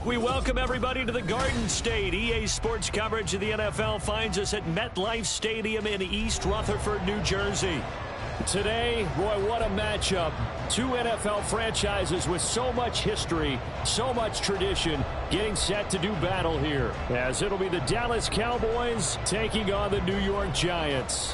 We welcome everybody to the Garden State. EA Sports coverage of the NFL finds us at MetLife Stadium in East Rutherford, New Jersey. Today, boy, what a matchup. Two NFL franchises with so much history, so much tradition, getting set to do battle here, as it'll be the Dallas Cowboys taking on the New York Giants.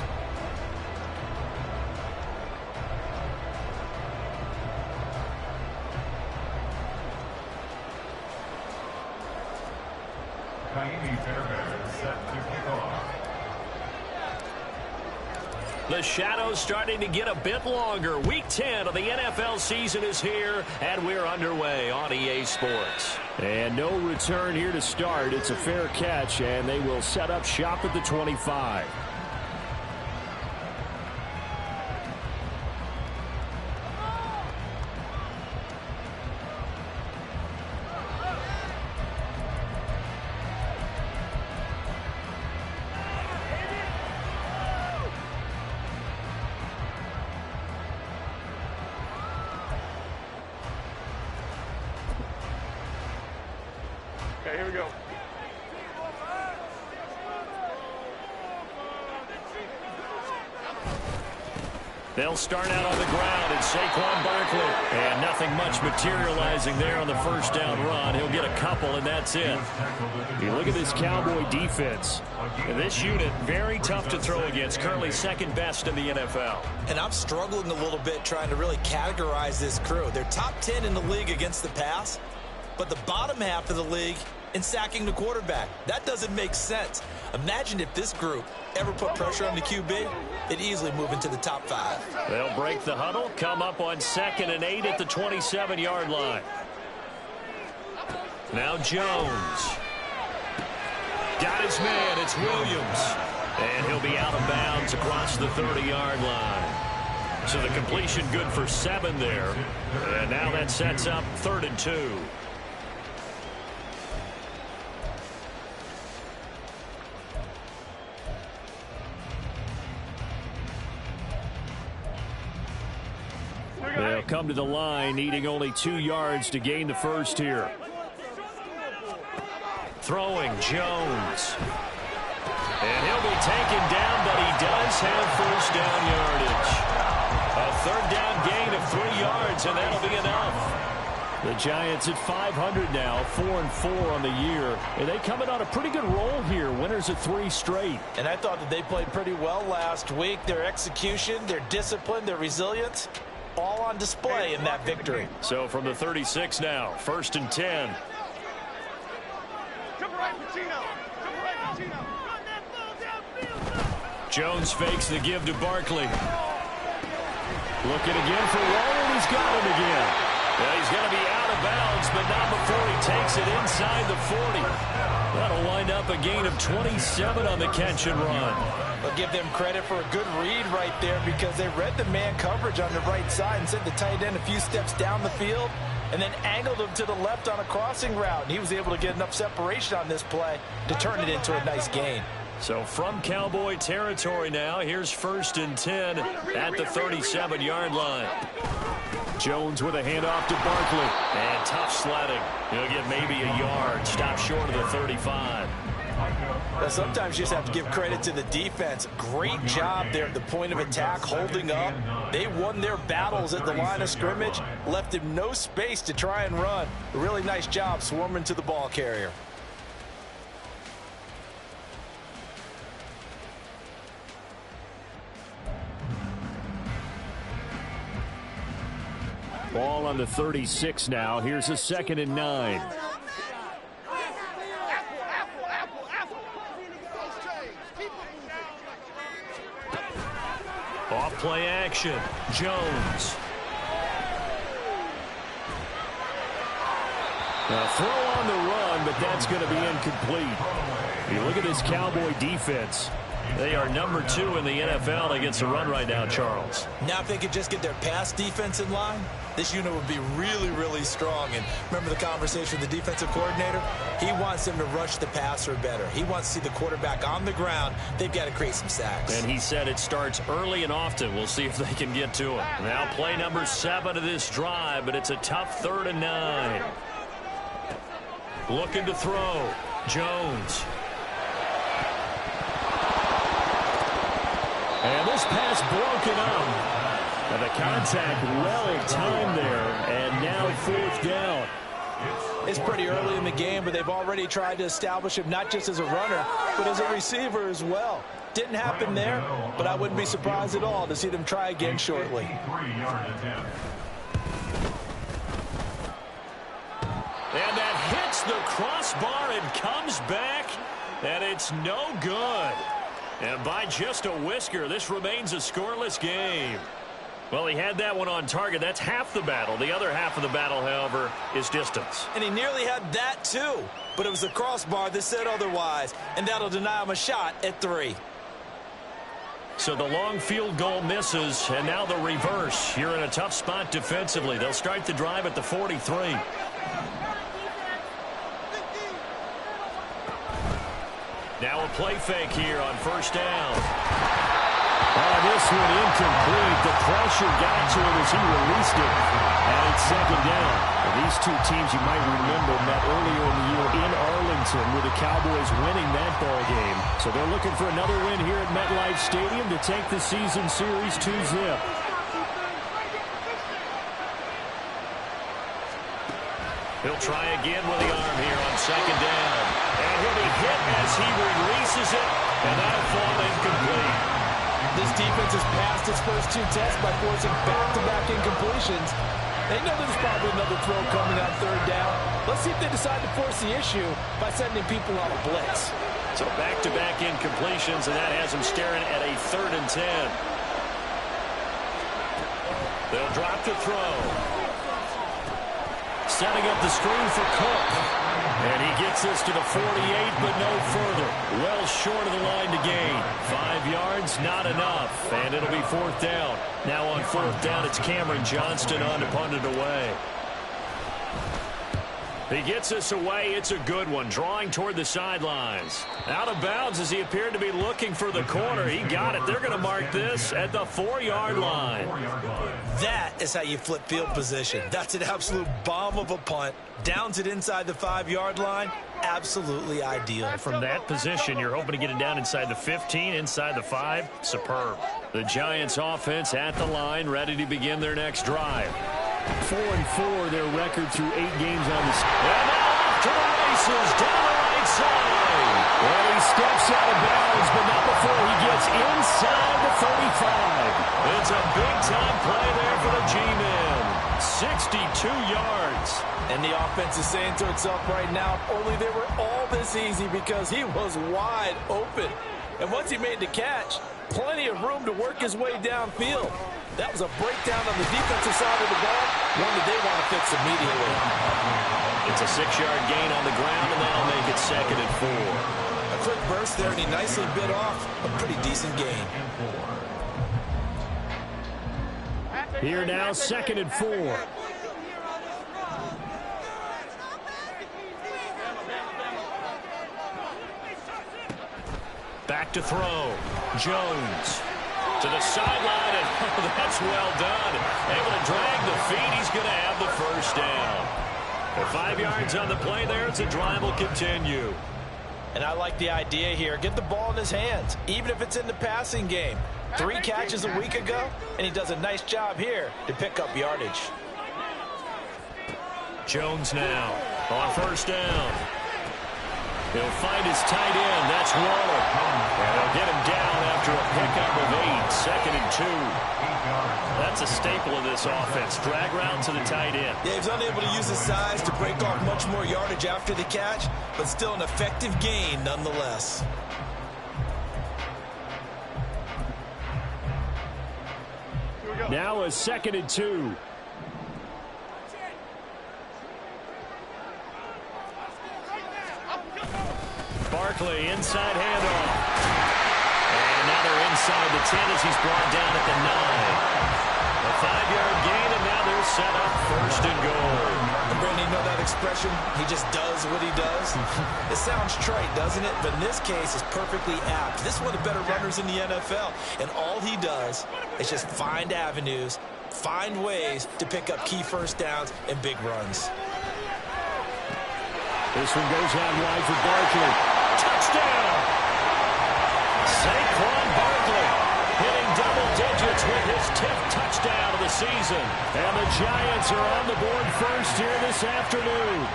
The shadows starting to get a bit longer. Week 10 of the NFL season is here, and we're underway on EA Sports. And no return here to start. It's a fair catch, and they will set up shop at the 25. Here we go. They'll start out on the ground, and Saquon Barkley. And nothing much materializing there on the first down run. He'll get a couple, and that's it. You look at this Cowboy defense. This unit, very tough to throw against. Currently second best in the NFL. And I'm struggling a little bit trying to really categorize this crew. They're top 10 in the league against the pass, but the bottom half of the league in sacking the quarterback. That doesn't make sense. Imagine if this group ever put pressure on the QB, they'd easily move into the top 5. They'll break the huddle, come up on 2nd and 8 at the 27-yard line. Now Jones. Got his man, it's Williams. And he'll be out of bounds across the 30-yard line. So the completion good for 7 there. And now that sets up 3rd and 2. They'll come to the line, needing only 2 yards to gain the first here. Throwing, Jones. And he'll be taken down, but he does have first down yardage. A 3rd down gain of 3 yards, and that'll be enough. The Giants at 500 now, 4-4 on the year. And they coming on a pretty good roll here, winners of 3 straight. And I thought that they played pretty well last week. Their execution, their discipline, their resilience, all on display in that victory. So from the 36 now, 1st and 10. Jones fakes the give to Barkley. Looking again for Waller. He's got him again. Well, he's going to be out of bounds, but not before he takes it inside the 40. That'll wind up a gain of 27 on the catch and run. I'll give them credit for a good read right there because they read the man coverage on the right side and sent the tight end a few steps down the field and then angled him to the left on a crossing route. And he was able to get enough separation on this play to turn it into a nice gain. So from Cowboy territory now, here's 1st and 10 at the 37-yard line. Jones with a handoff to Barkley. And tough sledding. He'll get maybe a yard. Stop short of the 35. Now, sometimes you just have to give credit to the defense. Great job there at the point of attack, holding up. They won their battles at the line of scrimmage, left him no space to try and run. A really nice job swarming to the ball carrier. Ball on the 36 now. Here's a 2nd and 9. Off play action. Jones. A throw on the run, but that's going to be incomplete. You look at this Cowboy defense. They are number 2 in the NFL against the run right now, Charles. Now if they could just get their pass defense in line, this unit would be really, really strong. And remember the conversation with the defensive coordinator? He wants them to rush the passer better. He wants to see the quarterback on the ground. They've got to create some sacks. And he said it starts early and often. We'll see if they can get to it. Now play number 7 of this drive, but it's a tough 3rd and 9. Looking to throw. Jones. And this pass broken up. And the contact well timed there. And now 4th down. It's pretty early in the game, but they've already tried to establish him not just as a runner, but as a receiver as well. Didn't happen there, but I wouldn't be surprised at all to see them try again shortly. And that hits the crossbar and comes back, and it's no good. And by just a whisker, this remains a scoreless game. Well, he had that one on target. That's half the battle. The other half of the battle, however, is distance. And he nearly had that, too. But it was the crossbar that said otherwise, and that'll deny him a shot at 3. So the long field goal misses, and now the reverse. You're in a tough spot defensively. They'll start the drive at the 43. Now a play fake here on 1st down. This one incomplete. The pressure got to him as he released it. And it's 2nd down. Well, these two teams, you might remember, met earlier in the year in Arlington with the Cowboys winning that ball game. So they're looking for another win here at MetLife Stadium to take the season series 2-0. He'll try again with the arm here on 2nd down. And he'll be hit as he releases it. And that'll fall incomplete. This defense has passed its first 2 tests by forcing back-to-back incompletions. They know there's probably another throw coming on 3rd down. Let's see if they decide to force the issue by sending people on a blitz. So back-to-back incompletions, and that has them staring at a 3rd and 10. They'll drop the throw. Setting up the screen for Cook. And he gets this to the 48, but no further. Well short of the line to gain. 5 yards, not enough. And it'll be 4th down. Now on 4th down, it's Cameron Johnston on to punt it away. He gets this away. It's a good one. Drawing toward the sidelines. Out of bounds as he appeared to be looking for the corner. He got it. They're going to mark this at the 4-yard line. That is how you flip field position. That's an absolute bomb of a punt. Downs it inside the 5-yard line. Absolutely ideal. From that position, you're hoping to get it down inside the 15, inside the 5. Superb. The Giants offense at the line, ready to begin their next drive. 4-4, their record through 8 games on the season. And now off to the races, down the right side. And he steps out of bounds, but not before he gets inside the 35. It's a big-time play there for the G-Men. 62 yards. And the offense is saying to itself right now, only they were all this easy because he was wide open. And once he made the catch, plenty of room to work his way downfield. That was a breakdown on the defensive side of the ball, one that they want to fix immediately. It's a 6-yard gain on the ground, and that'll make it 2nd and 4. A quick burst there, and he nicely bit off a pretty decent gain. Here now, 2nd and 4. Back to throw. Jones. To the sideline, and that's well done. Able to drag the feet. He's going to have the 1st down. For 5 yards on the play there, it's a drive will continue. And I like the idea here. Get the ball in his hands, even if it's in the passing game. 3 catches a week ago, and he does a nice job here to pick up yardage. Jones now on 1st down. He'll find his tight end. That's Waller. And they'll get him down after a pickup of 8. 2nd and 2. That's a staple of this offense. Drag route to the tight end. Yeah, he's unable to use his size to break off much more yardage after the catch, but still an effective gain nonetheless. Now a 2nd and 2. Barkley, inside handoff. And now they're inside the 10 as he's brought down at the 9. A 5-yard gain, and now they're set up 1st and goal. And Brandon, you know that expression? He just does what he does. It sounds trite, doesn't it? But in this case, it's perfectly apt. This is one of the better runners in the NFL, and all he does is just find avenues, find ways to pick up key 1st downs and big runs. This one goes out wide for Barkley. Touchdown! Saquon Barkley hitting double digits with his 10th touchdown of the season. And the Giants are on the board first here this afternoon.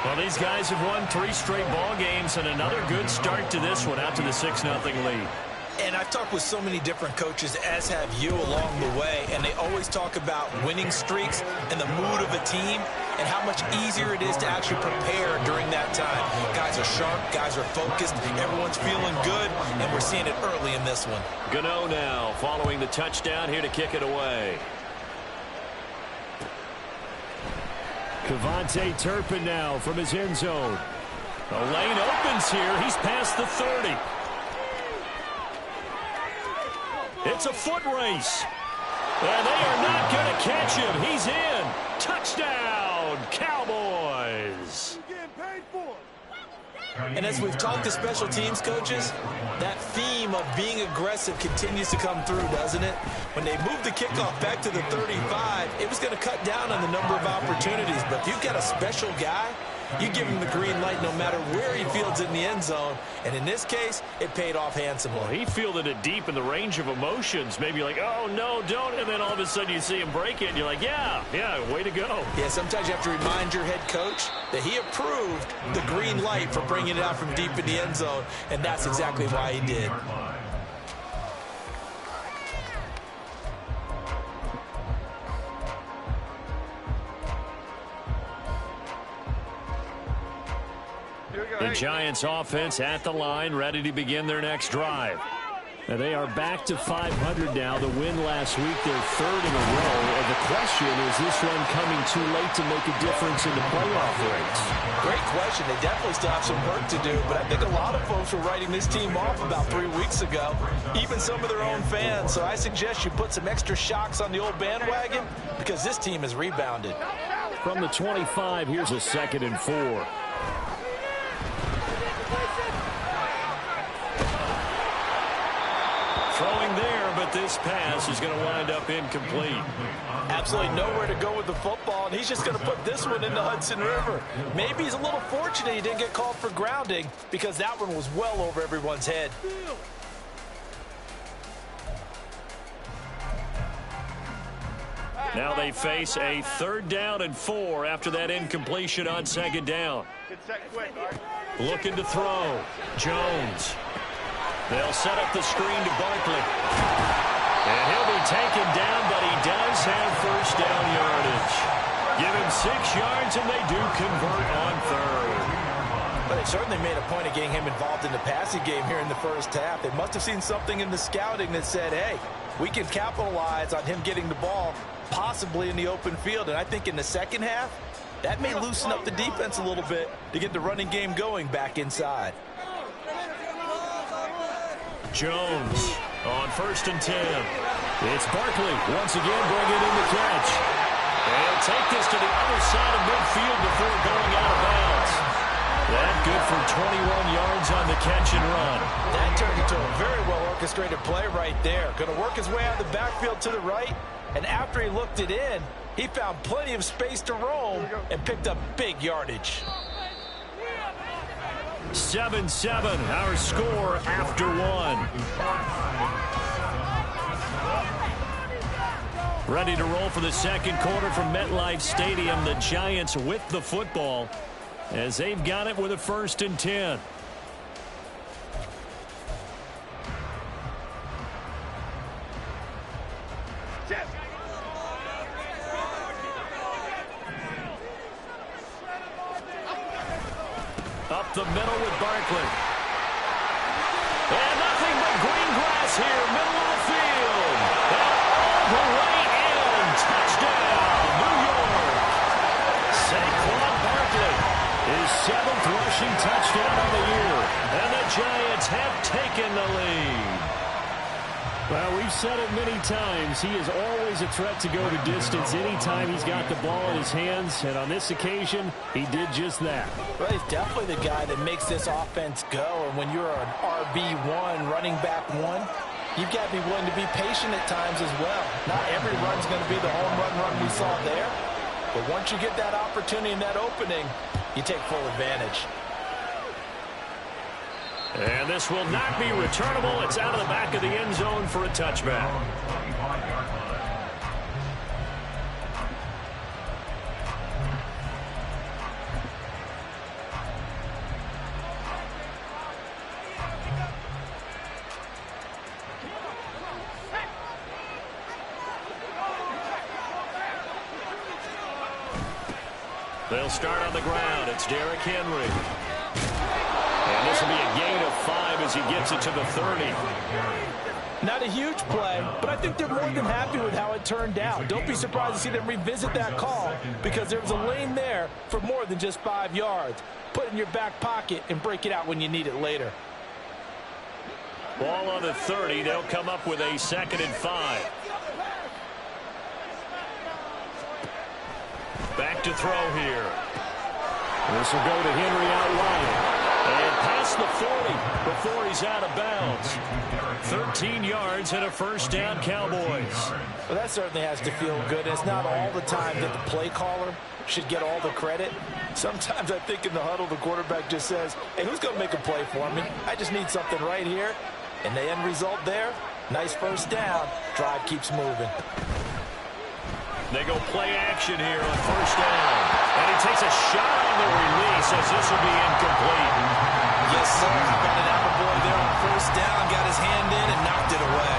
Well, these guys have won 3 straight ball games and another good start to this one out to the 6-0 lead. And I've talked with so many different coaches, as have you, along the way, and they always talk about winning streaks and the mood of a team and how much easier it is to actually prepare during that time. Guys are sharp, guys are focused, everyone's feeling good, and we're seeing it early in this one. Gano now following the touchdown here to kick it away. Kevontae Turpin now from his end zone. The lane opens here. He's past the 30. It's a foot race. And they are not going to catch him. He's in. Touchdown, Cowboys. And as we've talked to special teams coaches, that theme of being aggressive continues to come through, doesn't it? When they moved the kickoff back to the 35, it was going to cut down on the number of opportunities. But if you've got a special guy, you give him the green light no matter where he fields in the end zone. And in this case, it paid off handsomely. Well, he fielded it deep in the range of emotions. Maybe like, oh, no, don't. And then all of a sudden you see him break it, and you're like, yeah, way to go. Yeah, sometimes you have to remind your head coach that he approved the green light for bringing it out from deep in the end zone, and that's exactly why he did. The Giants offense at the line, ready to begin their next drive. Now they are back to 500 now. The win last week, their 3rd in a row. And the question, is this one coming too late to make a difference in the playoff race? Great question. They definitely still have some work to do, but I think a lot of folks were writing this team off about 3 weeks ago, even some of their own fans. So I suggest you put some extra shocks on the old bandwagon because this team has rebounded. From the 25, here's a 2nd and 4. Throwing there, but this pass is going to wind up incomplete. Absolutely nowhere to go with the football, and he's just going to put this one in the Hudson River. Maybe he's a little fortunate he didn't get called for grounding because that one was well over everyone's head. Now they face a 3rd down and 4 after that incompletion on 2nd down. Looking to throw. Jones. They'll set up the screen to Barkley. And he'll be taken down, but he does have 1st down yardage. Give him 6 yards, and they do convert on 3rd. But they certainly made a point of getting him involved in the passing game here in the first half. They must have seen something in the scouting that said, hey, we can capitalize on him getting the ball possibly in the open field. And I think in the second half, that may loosen up the defense a little bit to get the running game going back inside. Jones on 1st and 10. It's Barkley once again bringing in the catch. They'll take this to the other side of midfield before going out of bounds. That good for 21 yards on the catch and run. That turned into a very well orchestrated play right there. Going to work his way out of the backfield to the right, and after he looked it in, he found plenty of space to roam and picked up big yardage. 7-7, our score after 1. Ready to roll for the 2nd quarter from MetLife Stadium. The Giants with the football as they've got it with a 1st and 10. Up the middle with Barkley. And nothing but green grass here, middle of the field. And all the way in. Touchdown, New York. Saquon Barkley, his 7th rushing touchdown of the year. And the Giants have taken the lead. Well, we've said it many times. He is always a threat to go the distance anytime he's got the ball in his hands. And on this occasion, he did just that. Well, he's definitely the guy that makes this offense go. And when you're an RB1, running back 1, you've got to be willing to be patient at times as well. Not every run's going to be the home run we saw there. But once you get that opportunity and that opening, you take full advantage. And this will not be returnable. It's out of the back of the end zone for a touchback. They'll start on the ground. It's Derrick Henry. And this will be a gain of 5 as he gets it to the 30. Not a huge play, but I think they're more than happy with how it turned out. Don't be surprised to see them revisit that call because there was a lane there for more than just 5 yards. Put it in your back pocket and break it out when you need it later. Ball on the 30. They'll come up with a 2nd and 5. Back to throw here. This will go to Henry out wide. And past the 40 before he's out of bounds. 13 yards and a first down, Cowboys. Well, that certainly has to feel good. It's not all the time that the play caller should get all the credit. Sometimes I think in the huddle, the quarterback just says, hey, who's going to make a play for me? I just need something right here. And the end result there, nice first down. Drive keeps moving. They go play action here on first down. And he takes a shot on the release as this will be incomplete. Yes, sir. Got an attaboy there on first down. Got his hand in and knocked it away.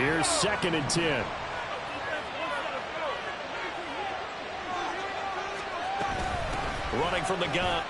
Here's 2nd and 10. Running from the gun.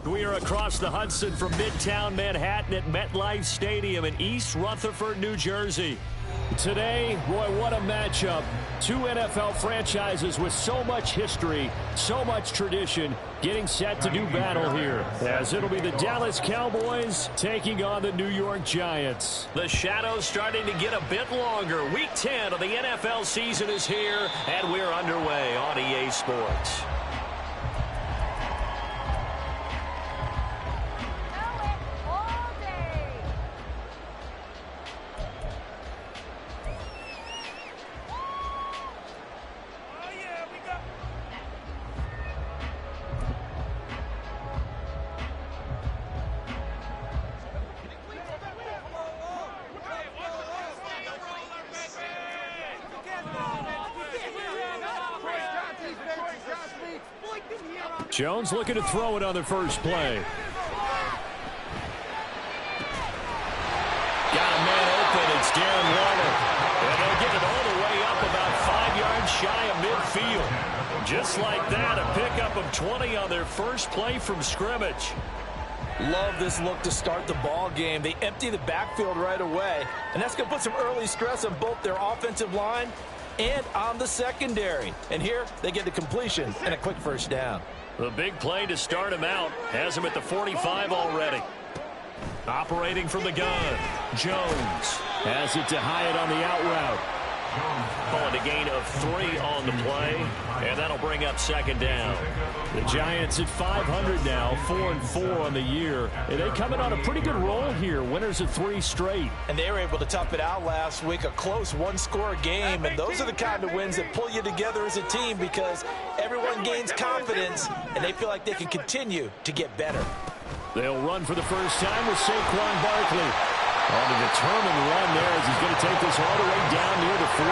We are across the Hudson from Midtown Manhattan at MetLife Stadium in East Rutherford, New Jersey. Today, boy, what a matchup. 2 NFL franchises with so much history, so much tradition, getting set to do battle here, as it'll be the Dallas Cowboys taking on the New York Giants. The shadows starting to get a bit longer. Week 10 of the NFL season is here, and we're underway on EA Sports. Jones looking to throw it on the first play. Got a man open. It's Darren Waller. And they'll get it all the way up about 5 yards shy of midfield. Just like that, a pickup of 20 on their first play from scrimmage. Love this look to start the ball game. They empty the backfield right away, and that's going to put some early stress on both their offensive line and on the secondary. And here they get the completion and a quick first down. The big play to start him out has him at the 45 already. Operating from the gun, Jones has it to Hyatt on the out route. Calling a gain of 3 on the play, and that'll bring up second down. The Giants at 500 now, 4-4 on the year. And they come in on a pretty good roll here, winners of 3 straight. And they were able to tough it out last week, a close one-score game. And those are the kind of wins that pull you together as a team because everyone gains confidence, and they feel like they can continue to get better. They'll run for the first time with Saquon Barkley. On a determined run there as he's going to take this all the way down near the 40.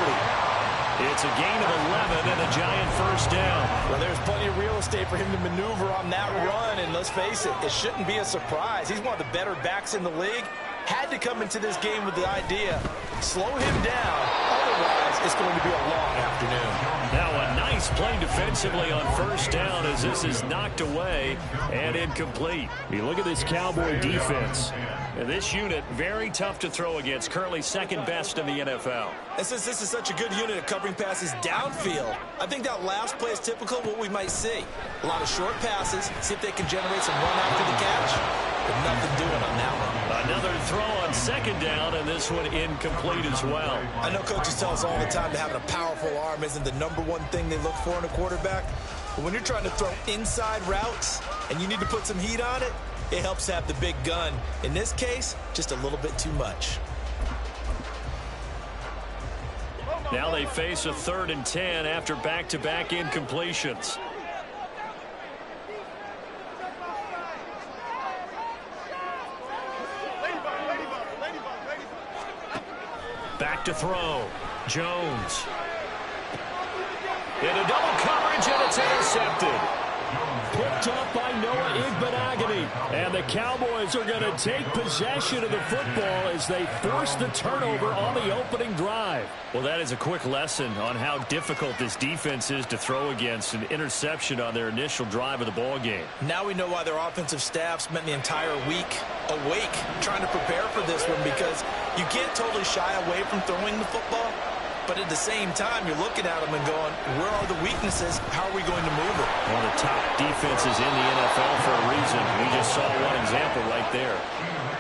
It's a gain of 11 and a Giant first down. Well, there's plenty of real estate for him to maneuver on that run, and let's face it, it shouldn't be a surprise. He's one of the better backs in the league. Had to come into this game with the idea, slow him down, otherwise it's going to be a long afternoon. Now a nice play defensively on first down as this is knocked away and incomplete. You look at this Cowboy defense. And this unit, very tough to throw against, currently second best in the NFL. And since this is such a good unit at covering passes downfield, I think that last play is typical of what we might see. A lot of short passes, see if they can generate some run after the catch, but nothing doing on that one. Another throw on second down, and this one incomplete as well. I know coaches tell us all the time that having a powerful arm isn't the #1 thing they look for in a quarterback, but when you're trying to throw inside routes and you need to put some heat on it, it helps have the big gun. In this case, just a little bit too much. Now they face a 3rd and 10 after back-to-back incompletions. Back to throw. Jones. In a double coverage, and it's intercepted. Picked up by Noah Igbenogany. And the Cowboys are going to take possession of the football as they force the turnover on the opening drive. Well, that is a quick lesson on how difficult this defense is to throw against. An interception on their initial drive of the ball game. Now we know why their offensive staff spent the entire week awake trying to prepare for this one, because you can't totally shy away from throwing the football. But at the same time, you're looking at them and going, where are the weaknesses? How are we going to move it? One of the top defenses in the NFL for a reason. We just saw one example right there.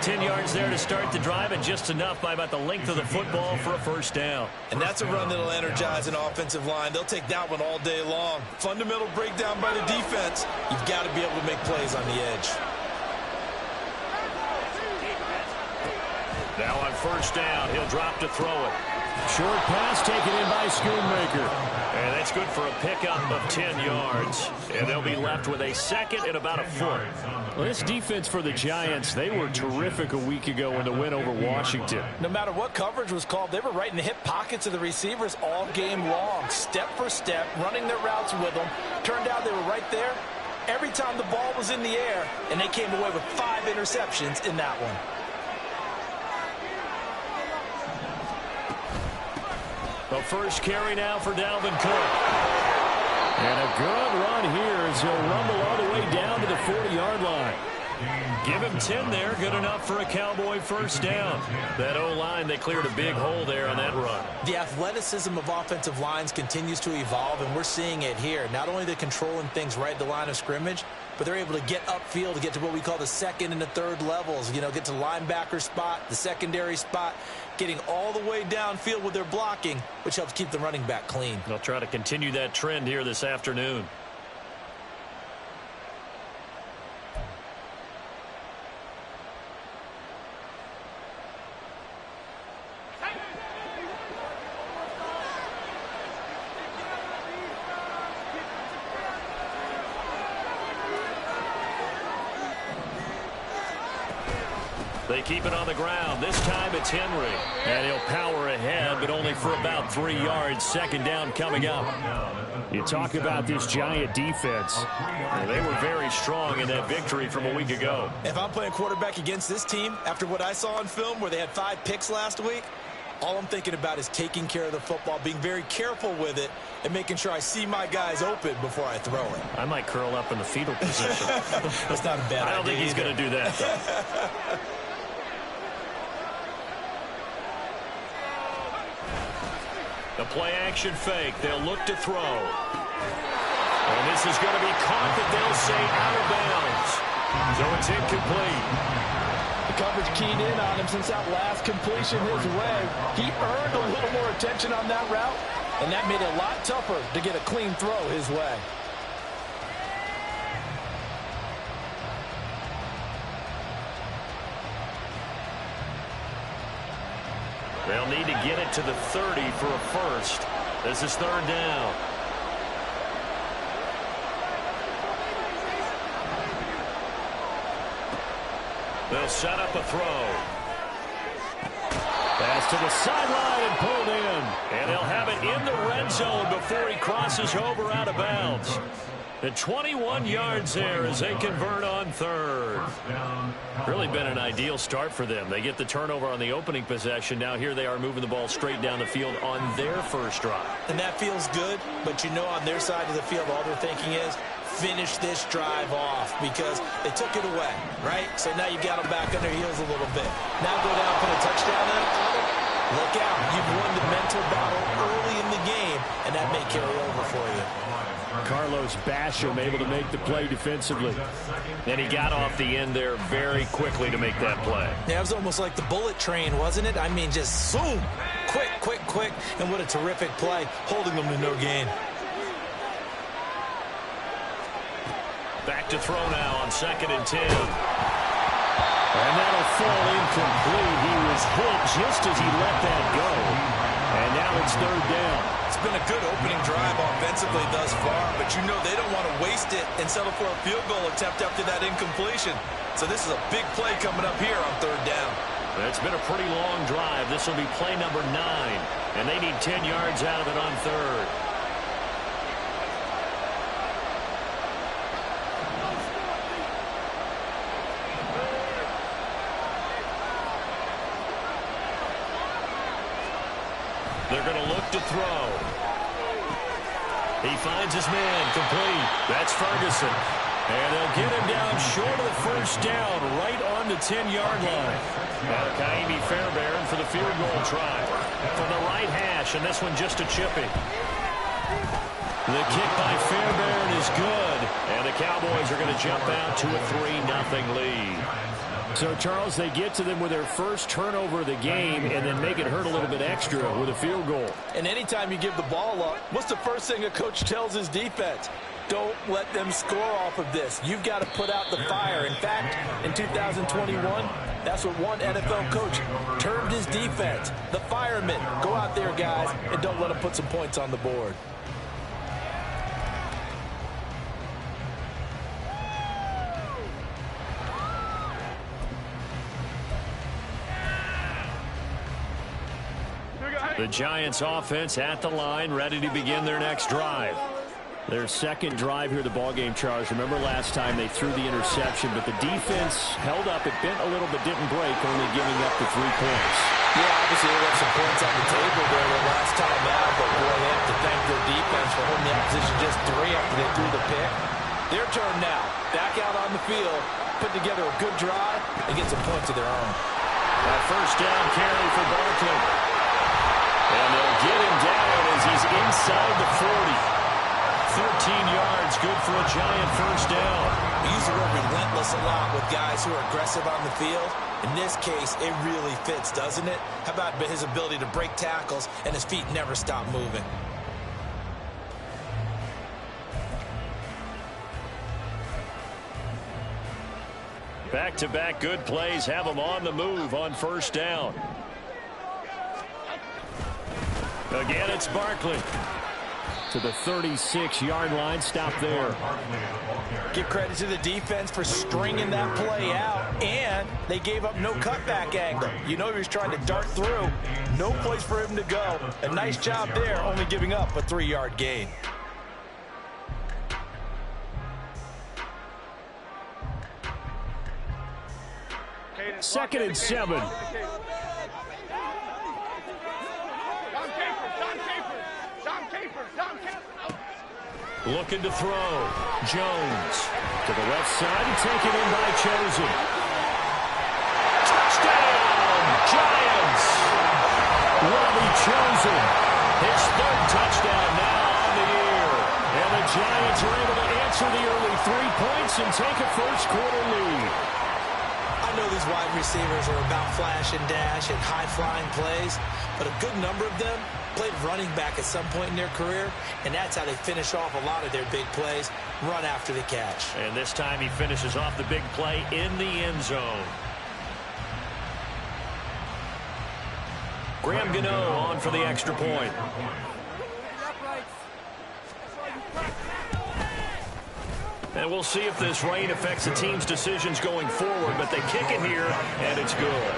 10 yards there to start the drive, and just enough by about the length of the football for a first down. And that's a run that'll energize an offensive line. They'll take that one all day long. Fundamental breakdown by the defense. You've got to be able to make plays on the edge. Now on first down, he'll drop to throw it. Short pass taken in by Schoonmaker. And that's good for a pickup of 10 yards. And they'll be left with a second and about a foot. Well, this defense for the Giants, they were terrific a week ago in the win over Washington. No matter what coverage was called, they were right in the hip pockets of the receivers all game long, step for step, running their routes with them. Turned out they were right there every time the ball was in the air, and they came away with 5 interceptions in that one. The first carry now for Dalvin Cook. And a good run here as he'll rumble all the way down to the 40-yard line. Give him 10 there, good enough for a Cowboy first down. That O-line, they cleared a big hole there on that run. The athleticism of offensive lines continues to evolve, and we're seeing it here. Not only they're controlling things right at the line of scrimmage, but they're able to get upfield to get to what we call the second and the third levels. You know, get to linebacker spot, the secondary spot, getting all the way downfield with their blocking, which helps keep the running back clean. They'll try to continue that trend here this afternoon. They keep it on the ground. This time it's Henry. And he'll power ahead, but only for about 3 yards. Second down coming up. You talk about this Giant defense. They were very strong in that victory from a week ago. If I'm playing quarterback against this team, after what I saw on film where they had 5 picks last week, all I'm thinking about is taking care of the football, being very careful with it, and making sure I see my guys open before I throw it. I might curl up in the fetal position. That's not a bad idea. I don't think he's going to do that, though. The play-action fake. They'll look to throw. And this is going to be caught that they'll say out of bounds. So it's incomplete. The coverage keyed in on him since that last completion his way. He earned a little more attention on that route, and that made it a lot tougher to get a clean throw his way. They'll need to get it to the 30 for a first. This is third down. They'll set up a throw. Pass to the sideline and pulled in. And they'll have it in the red zone before he crosses over out of bounds. The 21 yards there as they convert on third. Really been an ideal start for them. They get the turnover on the opening possession. Now here they are moving the ball straight down the field on their first drive. And that feels good, but you know on their side of the field all they're thinking is finish this drive off because they took it away, right? So now you got them back on their heels a little bit. Now go down, put a touchdown in it. Look out. You've won the mental battle early in the game, and that may carry over for you. Carlos Basham able to make the play defensively. And he got off the end there very quickly to make that play. Yeah, it was almost like the bullet train, wasn't it? I mean, just zoom. Quick, quick, quick. And what a terrific play, holding them to no gain. Back to throw now on 2nd and 10. And that'll fall incomplete. He was hit just as he let that go. And now it's third down. It's been a good opening drive offensively thus far, but you know they don't want to waste it and settle for a field goal attempt after that incompletion. So this is a big play coming up here on third down. It's been a pretty long drive. This will be play number 9, and they need 10 yards out of it on third. They're going to look to throw. He finds his man, complete. That's Ferguson. And they'll get him down short of the first down, right on the 10-yard line. Now Kaimi Fairbairn for the field goal try. From the right hash, and this one just a chippy. The kick by Fairbairn is good. And the Cowboys are going to jump out to a 3-0 lead. So, Charles, they get to them with their first turnover of the game and then make it hurt a little bit extra with a field goal. And anytime you give the ball up, what's the first thing a coach tells his defense? Don't let them score off of this. You've got to put out the fire. In fact, in 2021, that's what one NFL coach termed his defense. The firemen. Go out there, guys, and don't let them put some points on the board. The Giants offense at the line, ready to begin their next drive. Their second drive here, the ballgame, Charles. Remember last time they threw the interception, but the defense held up. It bent a little but didn't break, only giving up the 3 points. Yeah, obviously they left some points on the table there the last time out, but boy, they have to thank their defense for holding the opposition just 3 after they threw the pick. Their turn now. Back out on the field, put together a good drive, and get some points of their own. A first down carry for Barkley. And they'll get him down as he's inside the 40. 13 yards, good for a Giant first down. We use the word relentless a lot with guys who are aggressive on the field. In this case, it really fits, doesn't it? How about his ability to break tackles and his feet never stop moving? Back-to-back good plays have them on the move on first down. Again, it's Barkley. to the 36-yard line. Stop there. Give credit to the defense for stringing that play out, and they gave up no cutback angle. You know he was trying to dart through. No place for him to go. A nice job there, only giving up a 3-yard gain. Second and 7. Looking to throw. Jones to the left side and taken in by Chosen. Touchdown, Giants! Robbie Chosen, his 3rd touchdown now on the year. And the Giants are able to answer the early 3 points and take a first-quarter lead. I know these wide receivers are about flash and dash and high-flying plays, but a good number of them played running back at some point in their career, and that's how they finish off a lot of their big plays, run after the catch. And this time he finishes off the big play in the end zone. Graham Gano on for the extra point. And we'll see if this rain affects the team's decisions going forward, but they kick it here, and it's good.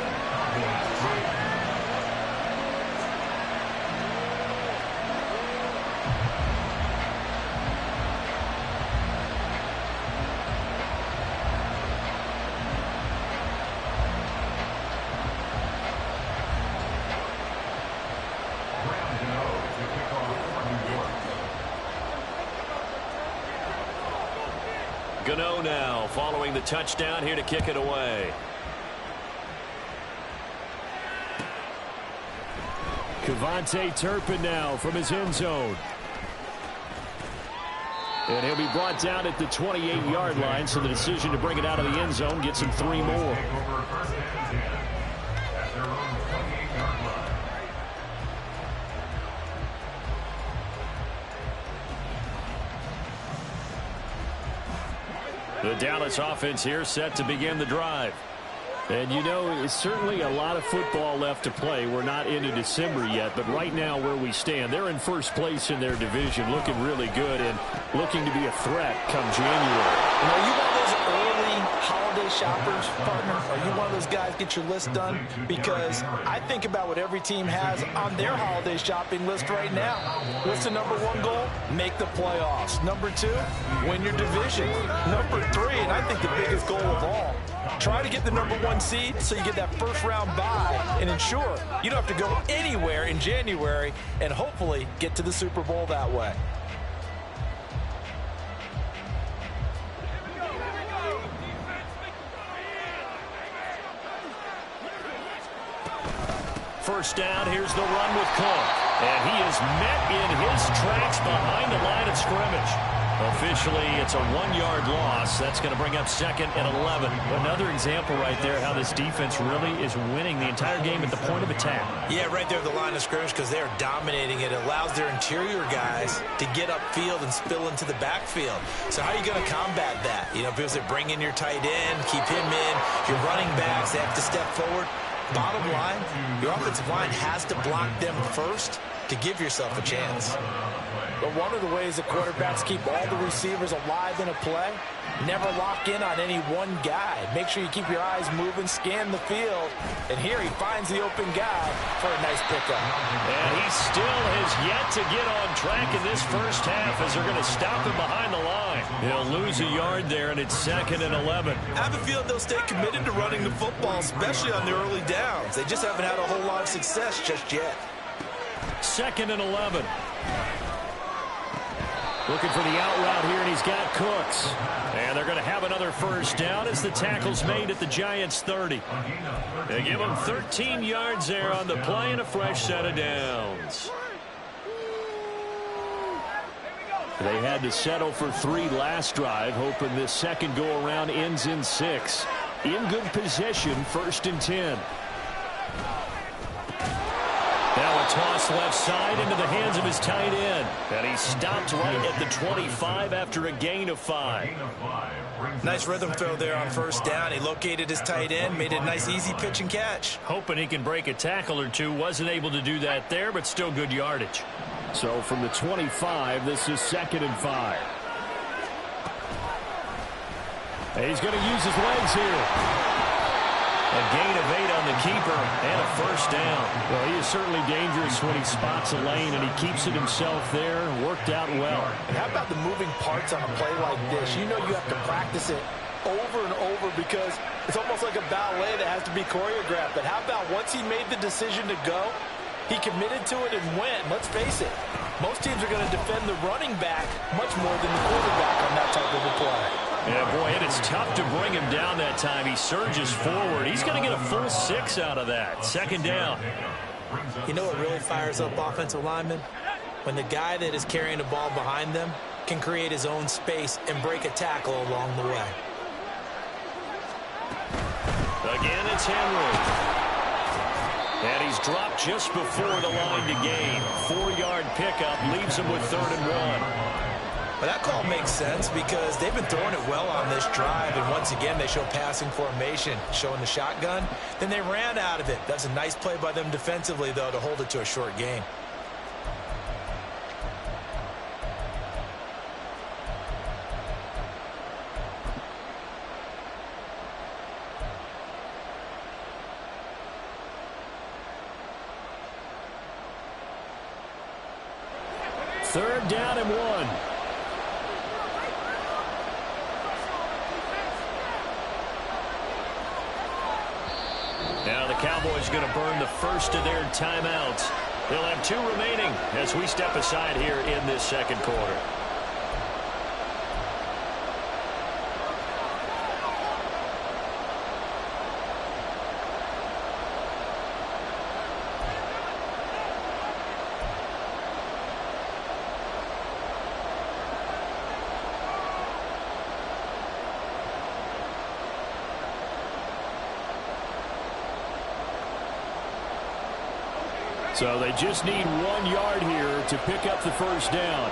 Gano now following the touchdown here to kick it away. Kevontae Turpin now from his end zone. And he'll be brought down at the 28-yard line, so the decision to bring it out of the end zone gets him 3 more. The Dallas offense here set to begin the drive. And you know, it's certainly a lot of football left to play. We're not into December yet, but right now where we stand, they're in first place in their division, looking really good and looking to be a threat come January. You know, you one of those early holiday shoppers, partner? Are you one of those guys get your list done? Because I think about what every team has on their holiday shopping list right now. What's the number 1 goal? Make the playoffs. Number 2, win your division. Number 3, and I think the biggest goal of all, try to get the number 1 seed so you get that first-round bye and ensure you don't have to go anywhere in January and hopefully get to the Super Bowl that way. First down, here's the run with Cook. And he is met in his tracks behind the line of scrimmage. Officially, it's a 1-yard loss. That's going to bring up 2nd and 11. Another example right there how this defense really is winning the entire game at the point of attack. Yeah, right there at the line of scrimmage because they are dominating it. It allows their interior guys to get upfield and spill into the backfield. So how are you going to combat that? You know, because they bring in your tight end, keep him in, your running backs, they have to step forward. Bottom line, your offensive line has to block them first to give yourself a chance. But one of the ways the quarterbacks keep all the receivers alive in a play, never lock in on any one guy. Make sure you keep your eyes moving, scan the field. And here he finds the open guy for a nice pickup. And he still has yet to get on track in this first half as they're going to stop him behind the line. He'll lose a yard there, and it's 2nd and 11. I have a feeling they'll stay committed to running the football, especially on the early downs. They just haven't had a whole lot of success just yet. 2nd and 11. Looking for the out route here, and he's got Cooks. And they're going to have another first down as the tackle's made at the Giants' 30. They give them 13 yards there on the play and a fresh set of downs. They had to settle for 3 last drive, hoping this second go-around ends in 6. In good possession, 1st and 10. Now a toss left side into the hands of his tight end. And he stopped right at the 25 after a gain of 5. Nice rhythm throw there on first down. He located his tight end, made a nice easy pitch and catch. Hoping he can break a tackle or two. Wasn't able to do that there, but still good yardage. So from the 25, this is 2nd and 5. And he's going to use his legs here. A gain of 8 on the keeper and a first down. Well, he is certainly dangerous when he spots a lane, and he keeps it himself there. Worked out well. And how about the moving parts on a play like this? You know you have to practice it over and over because it's almost like a ballet that has to be choreographed. But how about once he made the decision to go, he committed to it and went. Let's face it, most teams are going to defend the running back much more than the quarterback on that type of a play. Yeah, boy, and it's tough to bring him down that time. He surges forward. He's going to get a full 6 out of that. 2nd down. You know what really fires up offensive linemen? When the guy that is carrying the ball behind them can create his own space and break a tackle along the way. Again, it's Henry. And he's dropped just before the line to gain. 4-yard pickup leaves him with 3rd and 1. But that call makes sense because they've been throwing it well on this drive, and once again they show passing formation, showing the shotgun. Then they ran out of it. That's a nice play by them defensively, though, to hold it to a short gain. Third down and 1. Now the Cowboys going to burn the first of their timeouts. They'll have 2 remaining as we step aside here in this 2nd quarter. So they just need 1 yard here to pick up the first down.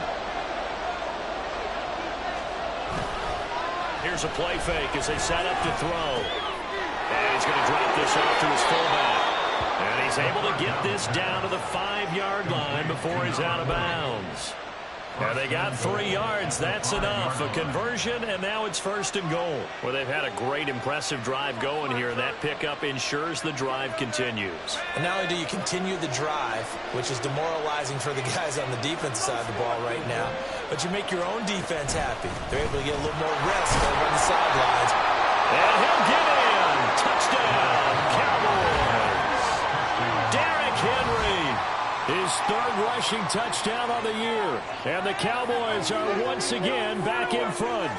Here's a play fake as they set up to throw. And he's going to drop this off to his fullback. And he's able to get this down to the 5-yard line before he's out of bounds. Now they got 3 yards. That's enough. A conversion, and now it's 1st and goal. Well, they've had a great, impressive drive going here, and that pickup ensures the drive continues. And not only do you continue the drive, which is demoralizing for the guys on the defensive side of the ball right now, but you make your own defense happy. They're able to get a little more rest over on the sidelines. And he'll get in. Touchdown, Cowboys. Derrick Henry. His 3rd rushing touchdown on the year. And the Cowboys are once again back in front.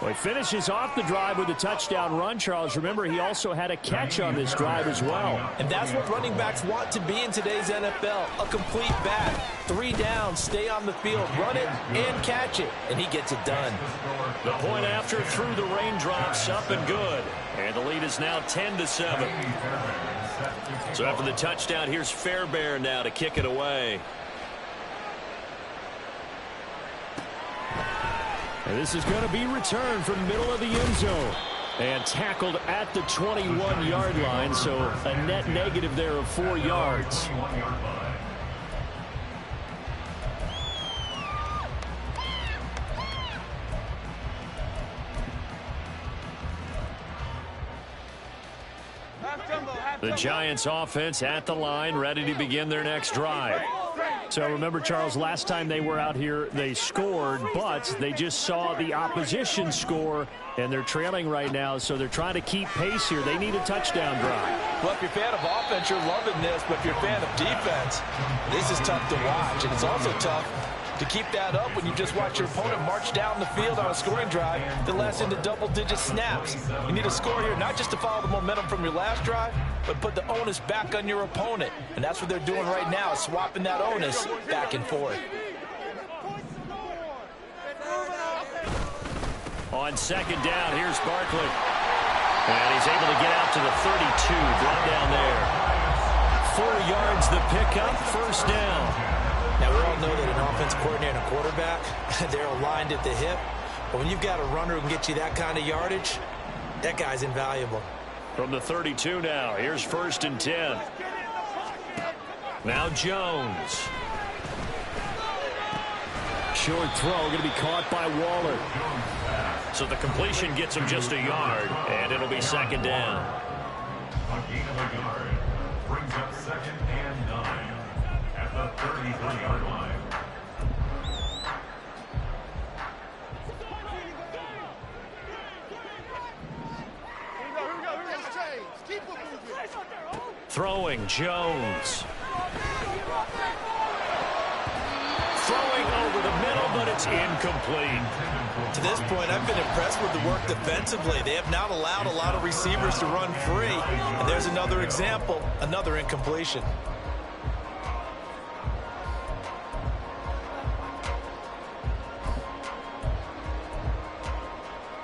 Well, he finishes off the drive with a touchdown run, Charles. Remember, he also had a catch on this drive as well. And that's what running backs want to be in today's NFL. A complete back. 3 downs, stay on the field, run it, and catch it. And he gets it done. The point after through the raindrops, up and good. And the lead is now 10-7. So after the touchdown, here's Fairbairn now to kick it away. And this is going to be returned from the middle of the end zone. And tackled at the 21-yard line, so a net negative there of 4 yards. The Giants offense at the line, ready to begin their next drive. So remember, Charles, last time they were out here, they scored, but they just saw the opposition score, and they're trailing right now, so they're trying to keep pace here. They need a touchdown drive. Well, if you're a fan of offense, you're loving this, but if you're a fan of defense, this is tough to watch, and it's also tough to keep that up when you just watch your opponent march down the field on a scoring drive that lasts into double-digit snaps. You need a score here, not just to follow the momentum from your last drive, but put the onus back on your opponent. And that's what they're doing right now, swapping that onus back and forth. On 2nd down, here's Barkley. And he's able to get out to the 32, brought down there. 4 yards the pickup, first down. Now, we all know that an offense coordinator and a quarterback, they're aligned at the hip. But when you've got a runner who can get you that kind of yardage, that guy's invaluable. From the 32 now, here's 1st and 10. Now Jones. Short throw going to be caught by Waller. So the completion gets him just a yard, and it'll be second down. A gain of a yard brings up 2nd and 9 at the 33-yard line. Throwing Jones. Throwing over the middle, but it's incomplete. To this point, I've been impressed with the work defensively. They have not allowed a lot of receivers to run free. And there's another example, another incompletion.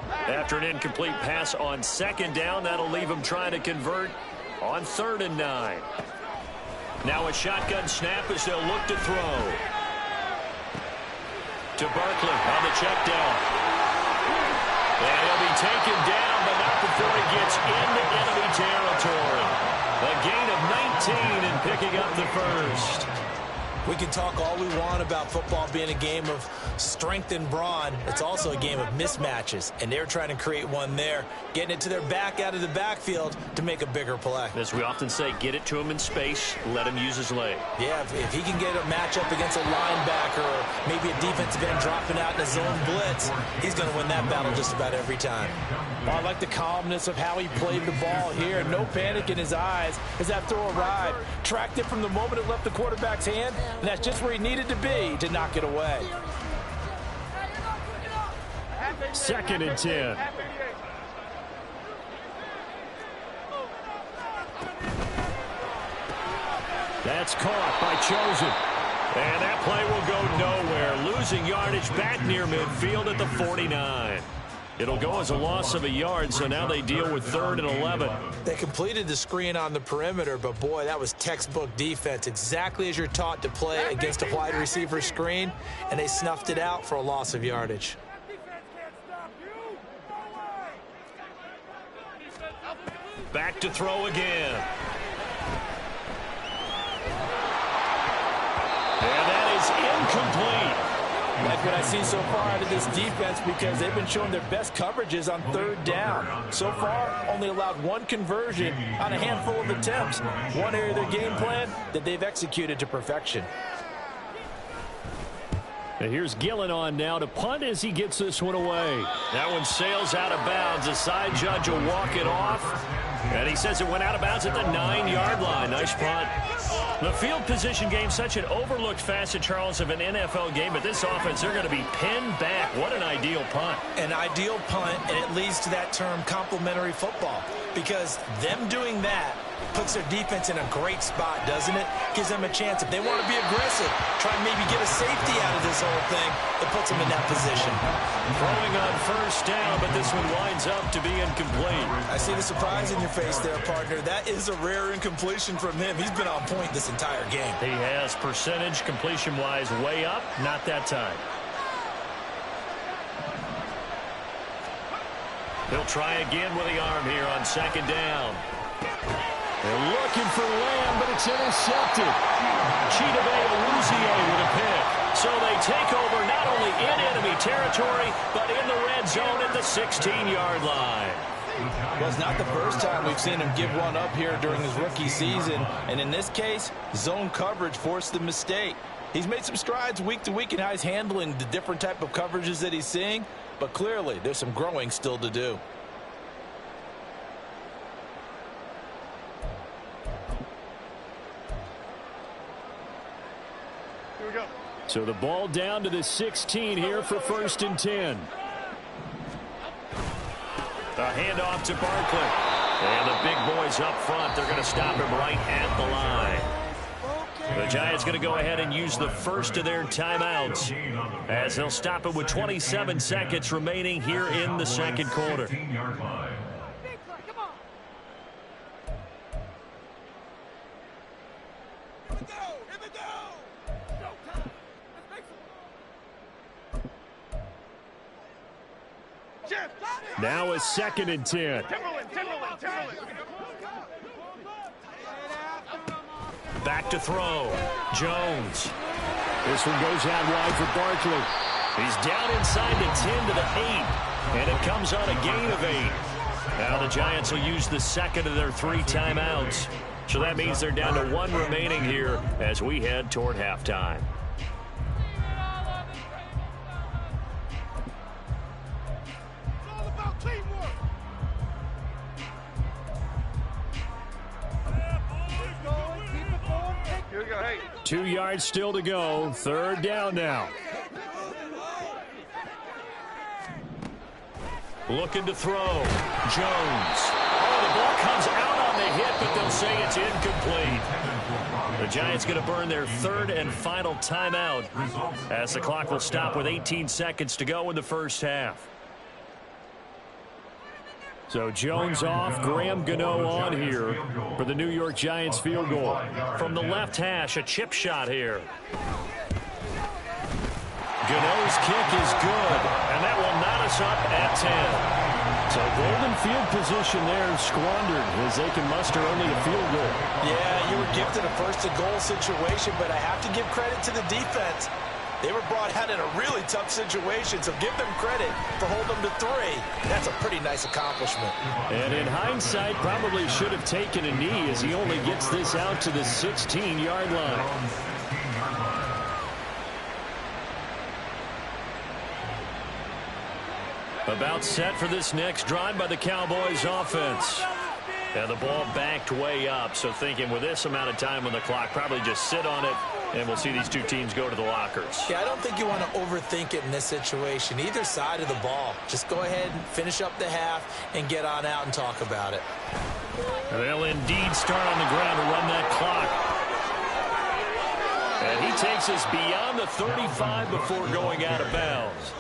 After an incomplete pass on second down, that'll leave him trying to convert on 3rd and 9. Now a shotgun snap as they'll look to throw. To Barkley on the check down. And he'll be taken down, but not before he gets into enemy territory. A gain of 19 and picking up the first. We can talk all we want about football being a game of strength and brawn. It's also a game of mismatches, and they're trying to create one there, getting it to their back out of the backfield to make a bigger play. As we often say, get it to him in space, let him use his leg. Yeah, if he can get a matchup against a linebacker or maybe a defensive end dropping out in a zone blitz, he's going to win that battle just about every time. I like the calmness of how he played the ball here. No panic in his eyes as that throw arrived. Tracked it from the moment it left the quarterback's hand, and that's just where he needed to be to knock it away. 2nd and 10. That's caught by Chosen. And that play will go nowhere. Losing yardage back near midfield at the 49. It'll go as a loss of a yard, so now they deal with 3rd and 11. They completed the screen on the perimeter, but boy, that was textbook defense. Exactly as you're taught to play against a wide receiver screen, and they snuffed it out for a loss of yardage. Back to throw again. And that is incomplete. Like what I've seen so far out of this defense, because they've been showing their best coverages on 3rd down. So far, only allowed 1 conversion on a handful of attempts. One area of their game plan that they've executed to perfection. And here's Gillen on now to punt as he gets this one away. That one sails out of bounds. The side judge will walk it off. And he says it went out of bounds at the 9-yard line. Nice punt. The field position game, such an overlooked facet, Charles, of an NFL game. But this offense, they're going to be pinned back. What an ideal punt. An ideal punt, and it leads to that term complementary football. Because them doing that puts their defense in a great spot, doesn't it? Gives them a chance. If they want to be aggressive, try and maybe get a safety out of this whole thing, it puts them in that position. Throwing on 1st down, but this one winds up to be incomplete. I see the surprise in your face there, partner. That is a rare incompletion from him. He's been on point this entire game. He has percentage completion-wise way up, not that time. He'll try again with the arm here on 2nd down. They're looking for Lamb, but it's intercepted. Chidobe Awuzie with a pick. So they take over not only in enemy territory, but in the red zone at the 16-yard line. Well, it's not the first time we've seen him give one up here during his rookie season. And in this case, zone coverage forced the mistake. He's made some strides week to week in how he's handling the different type of coverages that he's seeing. But clearly, there's some growing still to do. Here we go. So the ball down to the 16 here for 1st and 10. A handoff to Barkley. And the big boys up front, they're going to stop him right at the line. The Giants going to go ahead and use the first of their timeouts as they'll stop it with 27 seconds remaining here in the 2nd quarter. Now a 2nd and 10. Timberland. Back to throw. Jones. This one goes out wide for Barkley. He's down inside the 10 to the 8. And it comes on a gain of 8. Now the Giants will use the second of their 3 timeouts. So that means they're down to 1 remaining here as we head toward halftime. Here we go. Hey. 2 yards still to go. 3rd down now. Looking to throw. Jones. Oh, the ball comes out on the hit, but they'll say it's incomplete. The Giants going to burn their 3rd and final timeout as the clock will stop with 18 seconds to go in the first half. So Jones off, Graham Gano on here for the New York Giants field goal. From the left hash, a chip shot here. Gano's kick is good, and that will knot us up at 10. So golden field position there squandered as they can muster only a field goal. Yeah, you were gifted a first-and-goal situation, but I have to give credit to the defense. They were brought out in a really tough situation, so give them credit for holding them to 3. That's a pretty nice accomplishment. And in hindsight, probably should have taken a knee as he only gets this out to the 16-yard line. About set for this next drive by the Cowboys offense. And the ball backed way up, so thinking with this amount of time on the clock, probably just sit on it, and we'll see these 2 teams go to the lockers. Yeah, I don't think you want to overthink it in this situation. Either side of the ball. Just go ahead and finish up the half and get on out and talk about it. They'll indeed start on the ground to run that clock. And he takes us beyond the 35 before going out of bounds.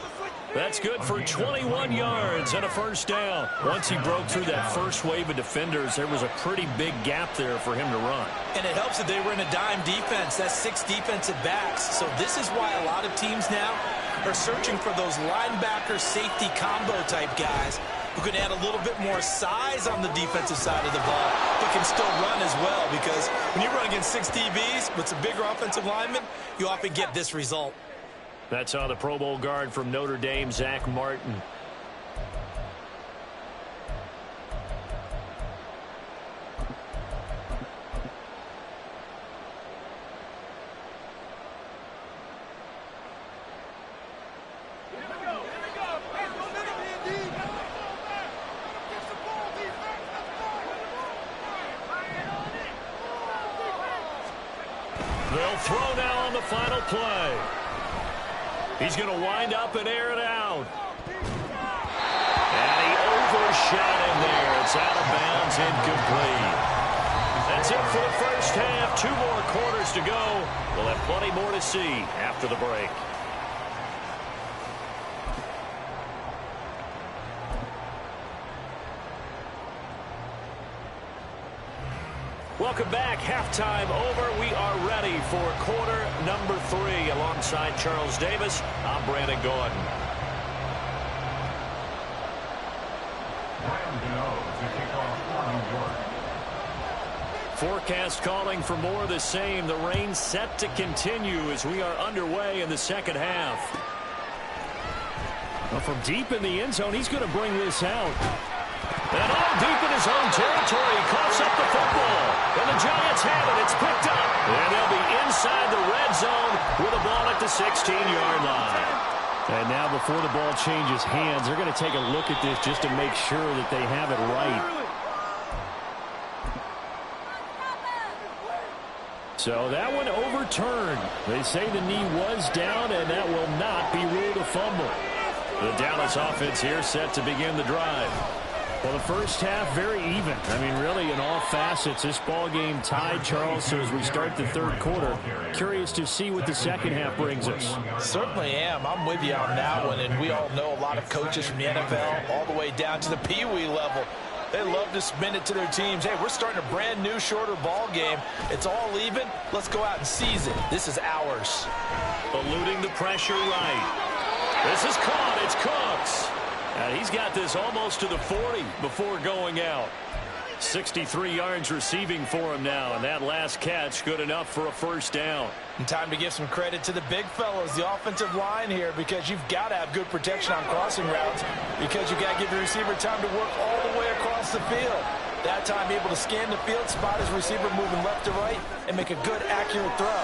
That's good for 21 yards and a first down. Once he broke through that first wave of defenders, there was a pretty big gap there for him to run. And it helps that they were in a dime defense. That's 6 defensive backs. So this is why a lot of teams now are searching for those linebacker safety combo type guys who can add a little bit more size on the defensive side of the ball, but can still run as well, because when you run against 6 DBs with some bigger offensive linemen, you often get this result. That's on the Pro Bowl guard from Notre Dame, Zach Martin. They'll throw now on the final play. He's going to wind up and air it out. And he overshot him there. It's out of bounds, incomplete. That's it for the first half. 2 more quarters to go. We'll have plenty more to see after the break. Welcome back. Halftime over. We are ready for quarter number 3. Alongside Charles Davis, I'm Brandon Gordon. Forecast calling for more of the same. The rain set to continue as we are underway in the second half. Well, from deep in the end zone, he's going to bring this out. And all deep in his own territory, coughs up the football. And the Giants have it. It's picked up. And they'll be inside the red zone with a ball at the 16-yard line. And now before the ball changes hands, they're going to take a look at this just to make sure that they have it right. So that one overturned. They say the knee was down, and that will not be ruled a fumble. The Dallas offense here set to begin the drive. Well, the first half, very even. I mean, really, in all facets, this ball game tied, Charles. So as we start the third quarter, curious to see what the second half brings us. Certainly am. I'm with you on that one. And we all know a lot of coaches from the NFL all the way down to the Pee Wee level. They love to spin it to their teams. Hey, we're starting a brand new, shorter ball game. It's all even. Let's go out and seize it. This is ours. Eluding the pressure right. This is caught. It's Cooks. And he's got this almost to the 40 before going out. 63 yards receiving for him now, and that last catch good enough for a first down. And time to give some credit to the big fellows, the offensive line here, because you've got to have good protection on crossing routes, because you've got to give the receiver time to work all the way across the field. That time able to scan the field, spot his receiver moving left to right, and make a good, accurate throw.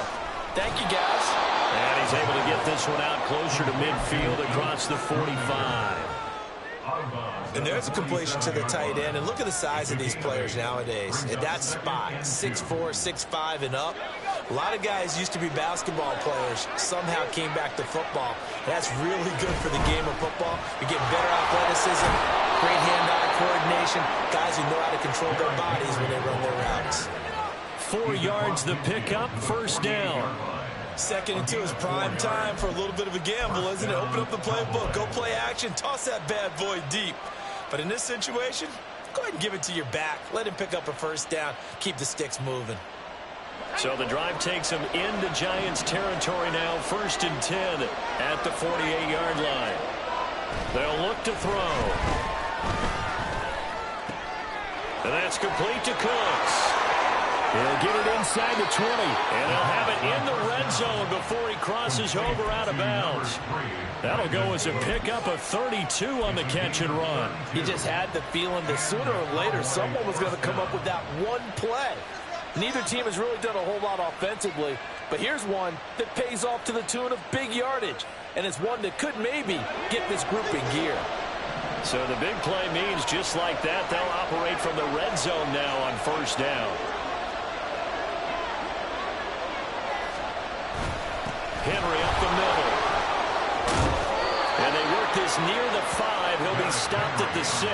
Thank you, guys. And he's able to get this one out closer to midfield across the 45. And there's a completion to the tight end. And look at the size of these players nowadays. At that spot, 6'4", 6'5", and up. A lot of guys used to be basketball players, somehow came back to football. That's really good for the game of football. You get better athleticism, great hand-eye coordination, guys who know how to control their bodies when they run their routes. 4 yards the pickup, first down. 2nd and 2 is prime time for a little bit of a gamble, isn't it? Open up the playbook, go play action, toss that bad boy deep. But in this situation, go ahead and give it to your back. Let him pick up a first down. Keep the sticks moving. So the drive takes him into Giants territory now, 1st and 10 at the 48-yard line. They'll look to throw. And that's complete to Cooks. He'll get it inside the 20, and he'll have it in the red zone before he crosses over out of bounds. That'll go as a pickup of 32 on the catch and run. You just had the feeling that sooner or later someone was going to come up with that one play. Neither team has really done a whole lot offensively, but here's one that pays off to the tune of big yardage, and it's one that could maybe get this group in gear. So the big play means just like that, they'll operate from the red zone now on first down. Henry up the middle. And they work this near the 5. He'll be stopped at the 6.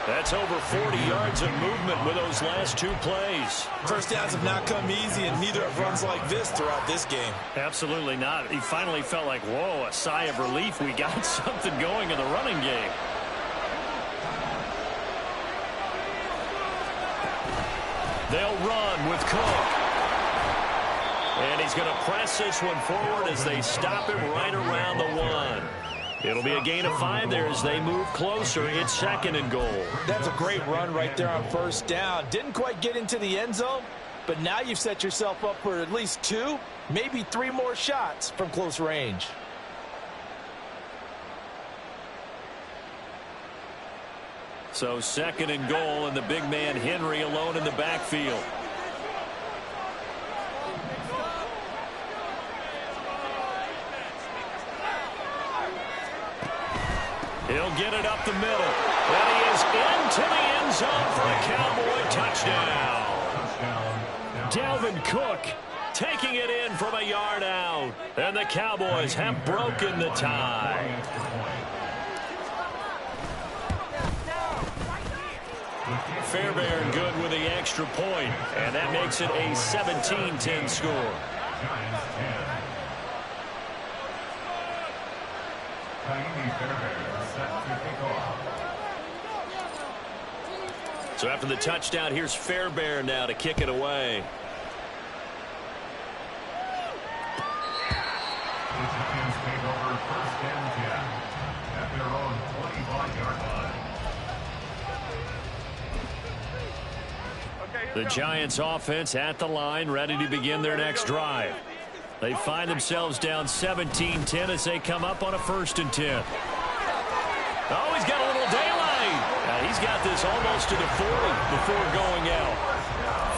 That's over 40 yards of movement with those last 2 plays. First downs have not come easy, and neither have runs like this throughout this game. Absolutely not. He finally felt like, whoa, a sigh of relief. We got something going in the running game. They'll run with Cook. And he's going to press this one forward as they stop him right around the 1. It'll be a gain of 5 there as they move closer. It's 2nd and goal. That's a great run right there on first down. Didn't quite get into the end zone, but now you've set yourself up for at least 2, maybe 3 more shots from close range. So 2nd and goal, and the big man Henry alone in the backfield. He'll get it up the middle. And he is into the end zone for a Cowboy touchdown. Dalvin Cook taking it in from a yard out. And the Cowboys have broken the tie. Fairbairn good with the extra point, and that makes it a 17-10 score. So after the touchdown, here's Fairbairn now to kick it away. The Giants offense at the line, ready to begin their next drive. They find themselves down 17-10 as they come up on a 1st and 10. Oh, he's got a little daylight. He's got this almost to the 40 before going out.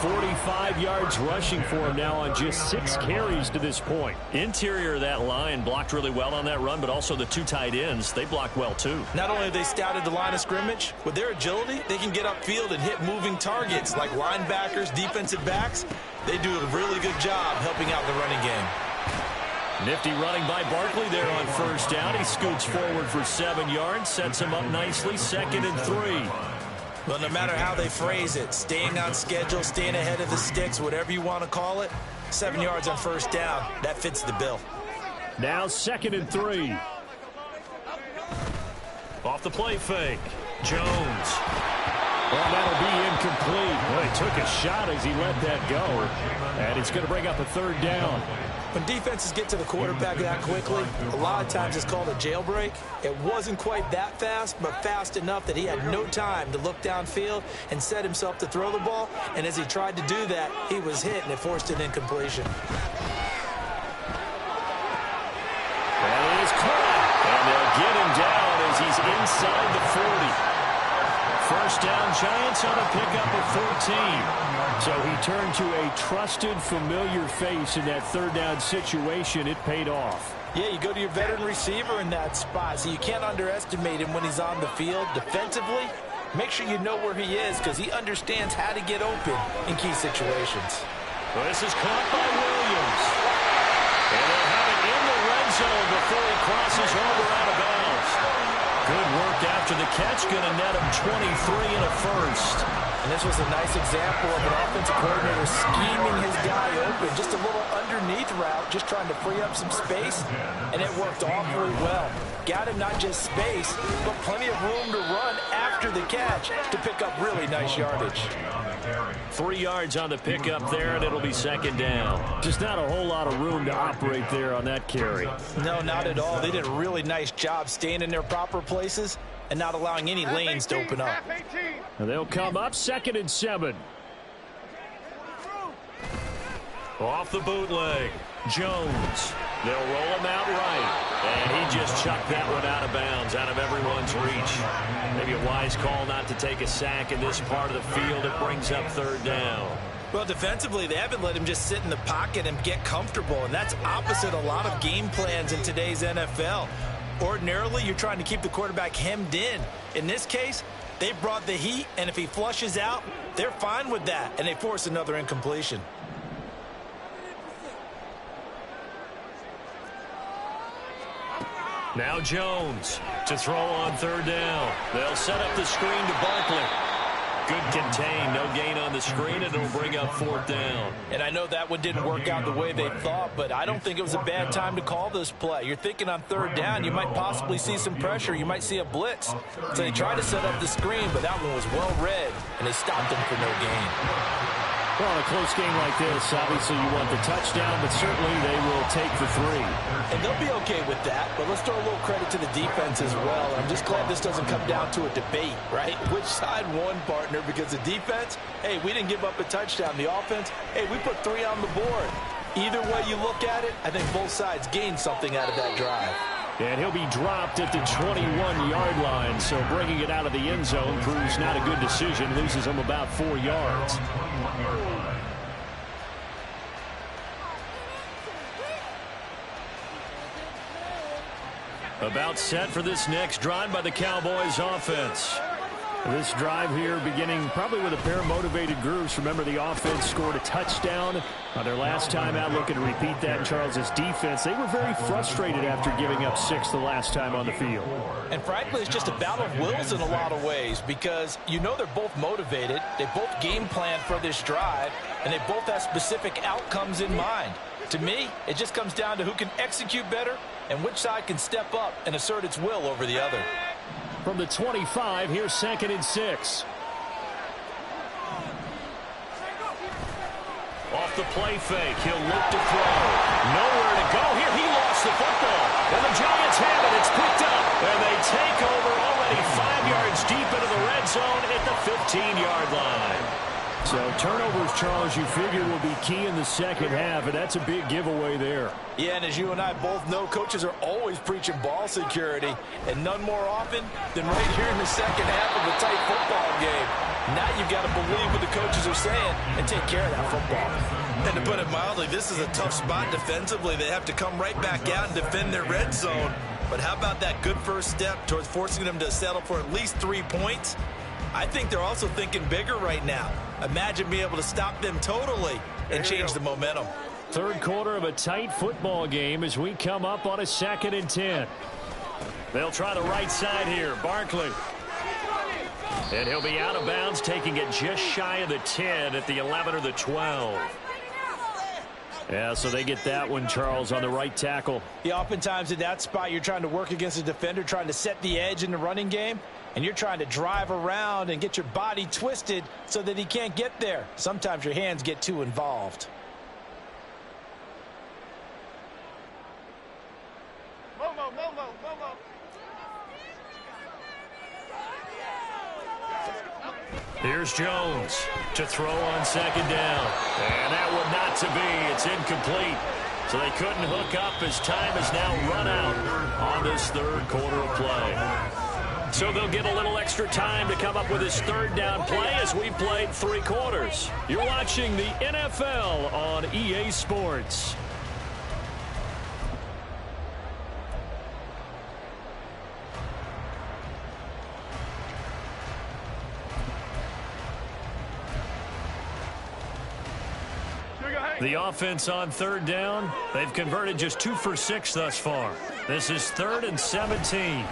45 yards rushing for him now on just 6 carries to this point. Interior of that line blocked really well on that run, but also the 2 tight ends, they blocked well too. Not only have they scouted the line of scrimmage, with their agility, they can get upfield and hit moving targets like linebackers, defensive backs. They do a really good job helping out the running game. Nifty running by Barkley there on first down. He scoots forward for 7 yards, sets him up nicely, 2nd and 3. Well, no matter how they phrase it, staying on schedule, staying ahead of the sticks, whatever you want to call it, 7 yards on first down, that fits the bill. Now 2nd and 3. Off the play fake. Jones. Well, that'll be incomplete. Well, he took a shot as he let that go. And it's going to bring up a 3rd down. When defenses get to the quarterback that quickly, a lot of times it's called a jailbreak. It wasn't quite that fast, but fast enough that he had no time to look downfield and set himself to throw the ball. And as he tried to do that, he was hit, and it forced an incompletion. And it is caught. And they'll get him down as he's inside the 40. First down, Giants on a pickup of 14. So he turned to a trusted, familiar face in that third down situation. It paid off. Yeah, you go to your veteran receiver in that spot, so you can't underestimate him when he's on the field. Defensively, make sure you know where he is because he understands how to get open in key situations. Well, this is caught by Williams. And they'll have it in the red zone before he crosses over out of bounds. Good work after the catch. Going to net him 23 and a first. And this was a nice example of an offensive coordinator scheming his guy open. Just a little underneath route, just trying to free up some space. And it worked awfully well. Got him not just space, but plenty of room to run after the catch to pick up really nice yardage. 3 yards on the pickup there, and it'll be second down. Just not a whole lot of room to operate there on that carry. No, not at all. They did a really nice job staying in their proper places and not allowing any lanes to open up. And they'll come up 2nd and 7. Off the bootleg, Jones. They'll roll him out right. And he just chucked that one out of bounds, out of everyone's reach. Maybe a wise call not to take a sack in this part of the field. It brings up third down. Well, defensively, they haven't let him just sit in the pocket and get comfortable, and that's opposite a lot of game plans in today's NFL. Ordinarily, you're trying to keep the quarterback hemmed in. In this case, they brought the heat, and if he flushes out, they're fine with that, and they force another incompletion. Now Jones to throw on third down. They'll set up the screen to Barkley. Good contain, no gain on the screen, and it'll bring up fourth down. And I know that one didn't work out the way they thought, but I don't think it was a bad time to call this play. You're thinking on third down, you might possibly see some pressure. You might see a blitz. So they tried to set up the screen, but that one was well read, and they stopped them for no gain. Well, in a close game like this, obviously you want the touchdown, but certainly they will take the 3. And they'll be okay with that, but let's throw a little credit to the defense as well. I'm just glad this doesn't come down to a debate, right? Which side won, partner? Because the defense, hey, we didn't give up a touchdown. The offense, hey, we put 3 on the board. Either way you look at it, I think both sides gained something out of that drive. And he'll be dropped at the 21-yard line, so bringing it out of the end zone proves not a good decision. Loses him about 4 yards. About set for this next drive by the Cowboys offense. This drive here beginning probably with a pair of motivated groups. Remember, the offense scored a touchdown their last time out. Looking to repeat that in Charles' defense. They were very frustrated after giving up 6 the last time on the field. And frankly, it's just a battle of wills in a lot of ways because you know they're both motivated. They both game plan for this drive, and they both have specific outcomes in mind. To me, it just comes down to who can execute better and which side can step up and assert its will over the other. From the 25, here's 2nd and 6. Off the play fake, he'll look to throw. Nowhere to go here. He lost the football. And the Giants have it. It's picked up. And they take over already 5 yards deep into the red zone at the 15-yard line. So turnovers, Charles, you figure will be key in the second half, and that's a big giveaway there. Yeah, and as you and I both know, coaches are always preaching ball security, and none more often than right here in the second half of a tight football game. Now you've got to believe what the coaches are saying and take care of that football. And to put it mildly, this is a tough spot defensively. They have to come right back out and defend their red zone. But how about that good first step towards forcing them to settle for at least 3 points? I think they're also thinking bigger right now. Imagine being able to stop them totally and change the momentum. Third quarter of a tight football game as we come up on a 2nd and 10. They'll try the right side here. Barkley. And he'll be out of bounds, taking it just shy of the 10 at the 11 or the 12. Yeah, so they get that one, Charles, on the right tackle. Yeah, oftentimes in that spot, you're trying to work against a defender, trying to set the edge in the running game, and you're trying to drive around and get your body twisted so that he can't get there. Sometimes your hands get too involved. Here's Jones to throw on second down. And that one not to be. It's incomplete. So they couldn't hook up as time has now run out on this third quarter of play. So they'll get a little extra time to come up with this third down play as we played 3 quarters. You're watching the NFL on EA Sports. The offense on third down, they've converted just 2 for 6 thus far. This is 3rd and 17.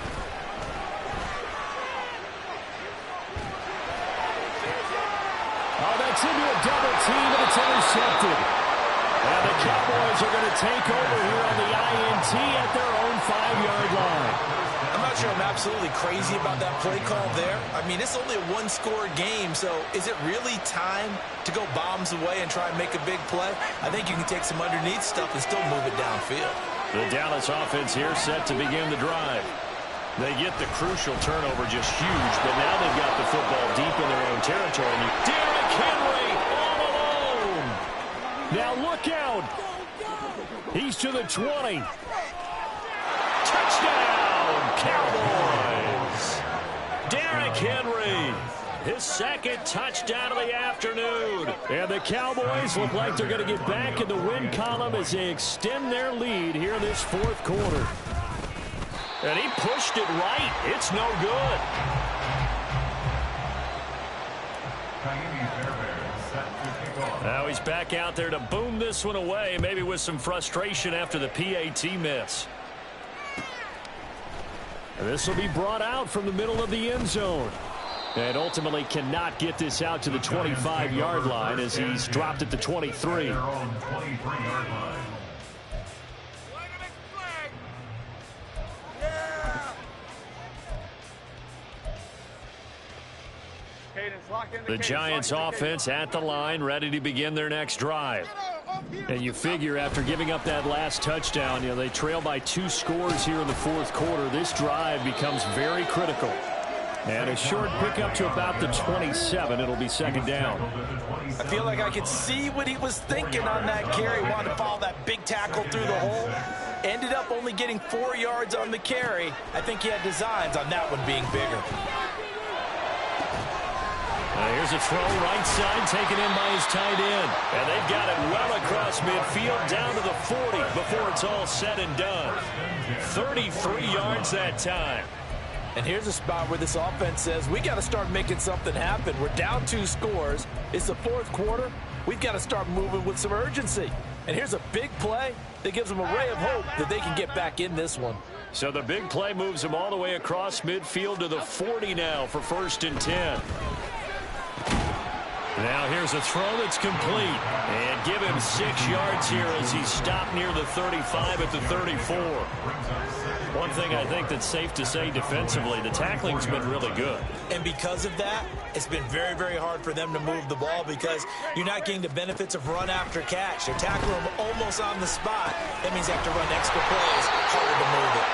Oh, that's into a double team, and it's intercepted. And the Cowboys are going to take over here on the INT at their own 5-yard line. I'm not sure I'm absolutely crazy about that play call there. I mean, it's only a 1-score game, so is it really time to go bombs away and try and make a big play? I think you can take some underneath stuff and still move it downfield. The Dallas offense here set to begin the drive. They get the crucial turnover, just huge, but now they've got the football deep in their own territory. Derrick Henry all alone. Now look out. He's to the 20. Touchdown, Cowboys. Derrick Henry, his 2nd touchdown of the afternoon. And the Cowboys look like they're going to get back in the win column as they extend their lead here in this 4th quarter. And he pushed it right. It's no good. Now he's back out there to boom this one away, maybe with some frustration after the PAT miss. And this will be brought out from the middle of the end zone. And ultimately cannot get this out to the 25-yard line as he's dropped at the 23. The Giants offense at the line, ready to begin their next drive. And you figure after giving up that last touchdown, they trail by 2 scores here in the 4th quarter. This drive becomes very critical. And a short pickup to about the 27. It'll be 2nd down. I feel like I could see what he was thinking on that carry. Wanted to follow that big tackle through the hole. Ended up only getting 4 yards on the carry. I think he had designs on that one being bigger. Here's a throw right side taken in by his tight end. And they've got it well across midfield down to the 40 before it's all said and done. 33 yards that time. And here's a spot where this offense says, we got to start making something happen. We're down 2 scores. It's the 4th quarter. We've got to start moving with some urgency. And here's a big play that gives them a ray of hope that they can get back in this one. So the big play moves them all the way across midfield to the 40 now for 1st and 10. Now here's a throw that's complete. And give him 6 yards here as he's stopped near the 35 at the 34. One thing I think that's safe to say defensively, the tackling's been really good. And because of that, it's been very, very hard for them to move the ball because you're not getting the benefits of run after catch. They're tackling him almost on the spot. That means they have to run extra plays, harder to move it.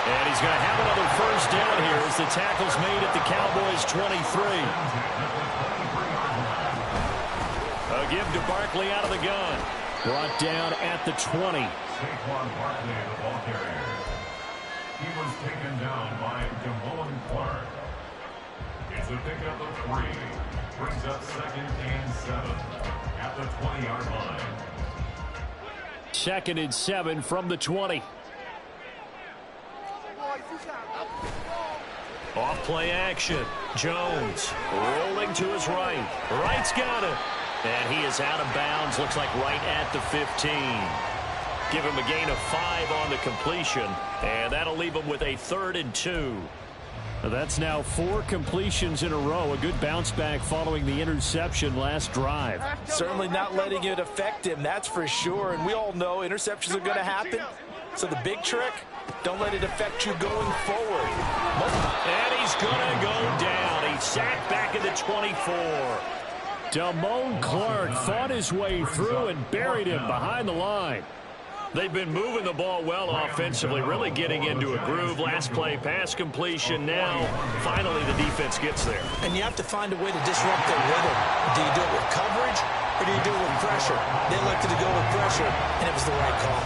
And he's going to have another 1st down here as the tackle's made at the Cowboys' 23. A give to Barkley out of the gun. Brought down at the 20. Saquon Barkley, the ball carrier. He was taken down by Damone Clark. It's a pickup of 3. Brings up 2nd and 7 at the 20-yard line. 2nd and 7 from the 20. Off play action. Jones rolling to his right. Right's got it. And he is out of bounds. Looks like right at the 15. Give him a gain of 5 on the completion. And that'll leave him with a 3rd and 2. That's now 4 completions in a row. A good bounce back following the interception last drive. Certainly not letting it affect him, that's for sure. And we all know interceptions are going to happen. So the big trick, don't let it affect you going forward. And he's going to go down. He's sacked back at the 24. Damone Clark fought his way through and buried him behind the line. They've been moving the ball well offensively, really getting into a groove. Last play, pass completion. Now, finally, the defense gets there. And you have to find a way to disrupt their rhythm. Do you do it with coverage, or do you do it with pressure? They elected to go with pressure, and it was the right call.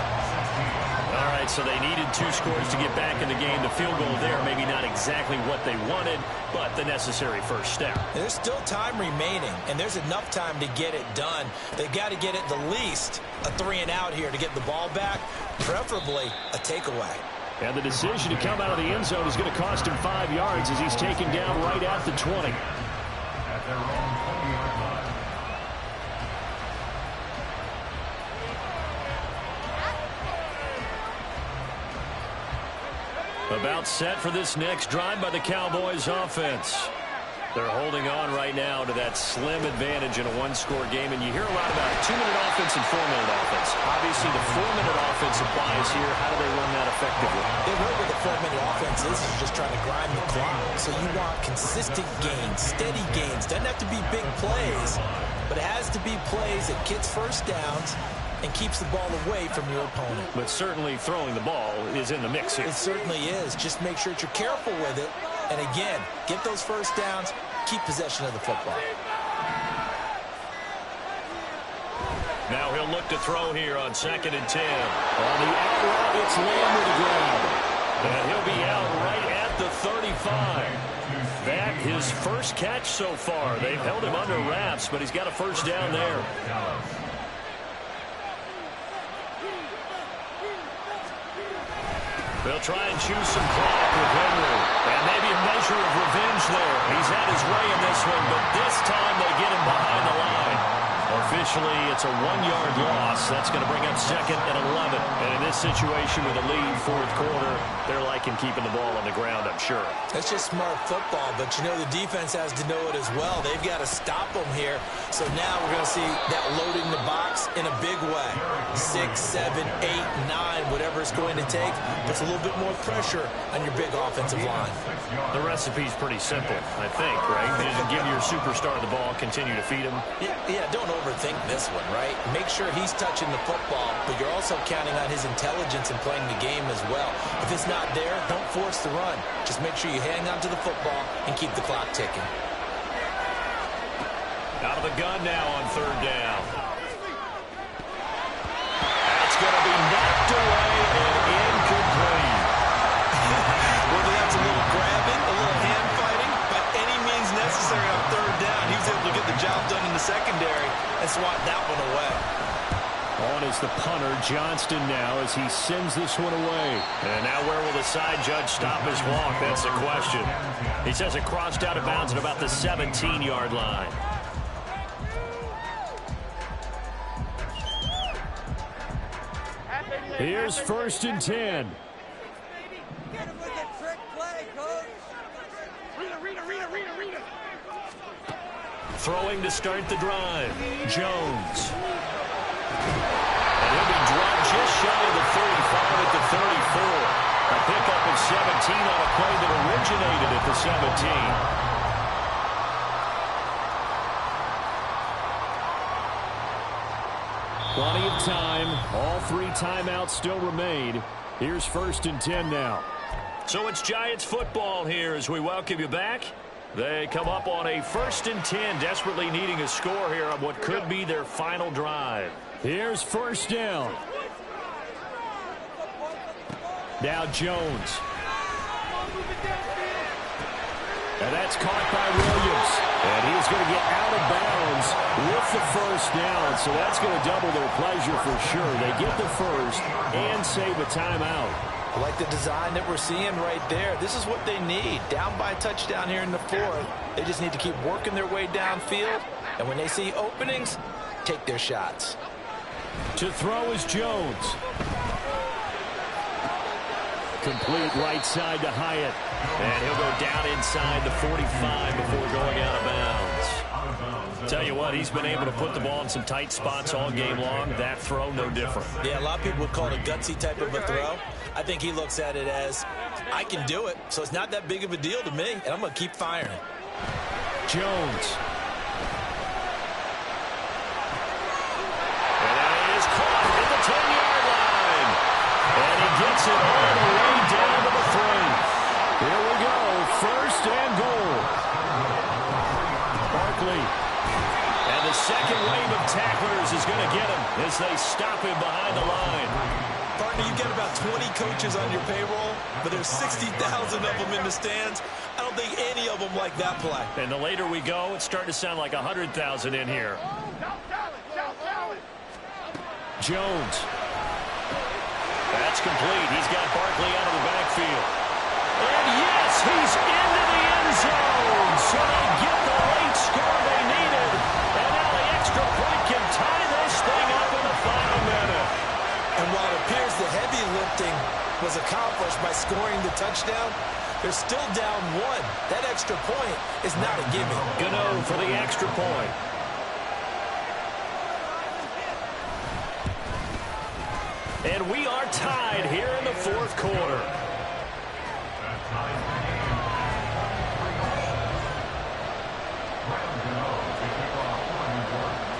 All right, so they needed 2 scores to get back in the game. The field goal there, maybe not exactly what they wanted, but the necessary first step. There's still time remaining, and there's enough time to get it done. They've got to get at the least a 3-and-out here to get the ball back, preferably a takeaway. And the decision to come out of the end zone is going to cost him 5 yards as he's taken down right at the 20. At their own 20-yard line. About set for this next drive by the Cowboys offense. They're holding on right now to that slim advantage in a 1-score game, and you hear a lot about 2-minute offense and 4-minute offense. Obviously, the 4-minute offense applies here. How do they run that effectively? They run with the 4-minute offense is just trying to grind the clock. So you want consistent gains, steady gains. Doesn't have to be big plays, but it has to be plays that gets first downs and keeps the ball away from your opponent. But certainly throwing the ball is in the mix here. It certainly is. Just make sure that you're careful with it. And again, get those first downs, keep possession of the football. Now he'll look to throw here on 2nd and 10. On the out route, it's Lamb to the ground. And he'll be out right at the 35. That his first catch so far. They've held him under wraps, but he's got a first down there. They'll try and choose some clock with Henry. And maybe a measure of revenge there. He's had his way in this one, but this time they get him behind the line. Officially, it's a 1-yard loss. That's going to bring up 2nd and 11. And in this situation with a lead, 4th quarter, they're liking keeping the ball on the ground, I'm sure. That's just smart football, but you know the defense has to know it as well. They've got to stop them here. So now we're going to see that loading the box in a big way. 6, 7, 8, 9, whatever it's going to take. Puts a little bit more pressure on your big offensive line. The recipe's pretty simple, I think, right? You just give your superstar the ball, continue to feed him. Yeah, don't overthink this one, right? Make sure he's touching the football, but you're also counting on his intelligence in playing the game as well. If it's not there, don't force the run. Just make sure you hang on to the football and keep the clock ticking. Out of the gun now on 3rd down. That's going to be knocked away and incomplete. Whether that's a little grabbing, a little hand fighting, by any means necessary on 3rd down, he was able to get the job done in the secondary and swat that one away. On is the punter, Johnston now, as he sends this one away. And now where will the side judge stop his walk? That's the question. He says it crossed out of bounds at about the 17-yard line. Here's 1st and 10. Throwing to start the drive. Jones. And he'll be dropped just shy of the 35 at the 34. A pickup of 17 on a play that originated at the 17. Plenty of time. All 3 timeouts still remain. Here's 1st and 10 now. So it's Giants football here as we welcome you back. They come up on a 1st and 10, desperately needing a score here on what could be their final drive. Here's 1st down. Now Jones. And that's caught by Williams. And he's going to get out of bounds with the 1st down. So that's going to double their pleasure for sure. They get the 1st and save a timeout. I like the design that we're seeing right there. This is what they need. Down by a touchdown here in the 4th. They just need to keep working their way downfield. And when they see openings, take their shots. To throw is Jones. Complete right side to Hyatt. And he'll go down inside the 45 before going out of bounds. Tell you what, he's been able to put the ball in some tight spots all game long. That throw, no different. Yeah, a lot of people would call it a gutsy type of a throw. I think he looks at it as, I can do it, so it's not that big of a deal to me, and I'm going to keep firing. Jones. And it is caught at the 10-yard line. gets it all the way down to the 3. Here we go, 1st and goal. Barkley. And the second wave of tacklers is going to get him as they stop him behind the line. Partner, you get about 20 coaches on your payroll, but there's 60,000 of them in the stands. I don't think any of them like that play. And the later we go, it's starting to sound like 100,000 in here. Jones. That's complete. He's got Barkley out of the backfield. And yes, he's into the end zone. So they get the late score they needed. And now the extra point can tie this thing up in the final minute. And while it appears the heavy lifting was accomplished by scoring the touchdown, they're still down 1. That extra point is not a gimme. Gano for the extra point. And we are tied here in the 4th quarter.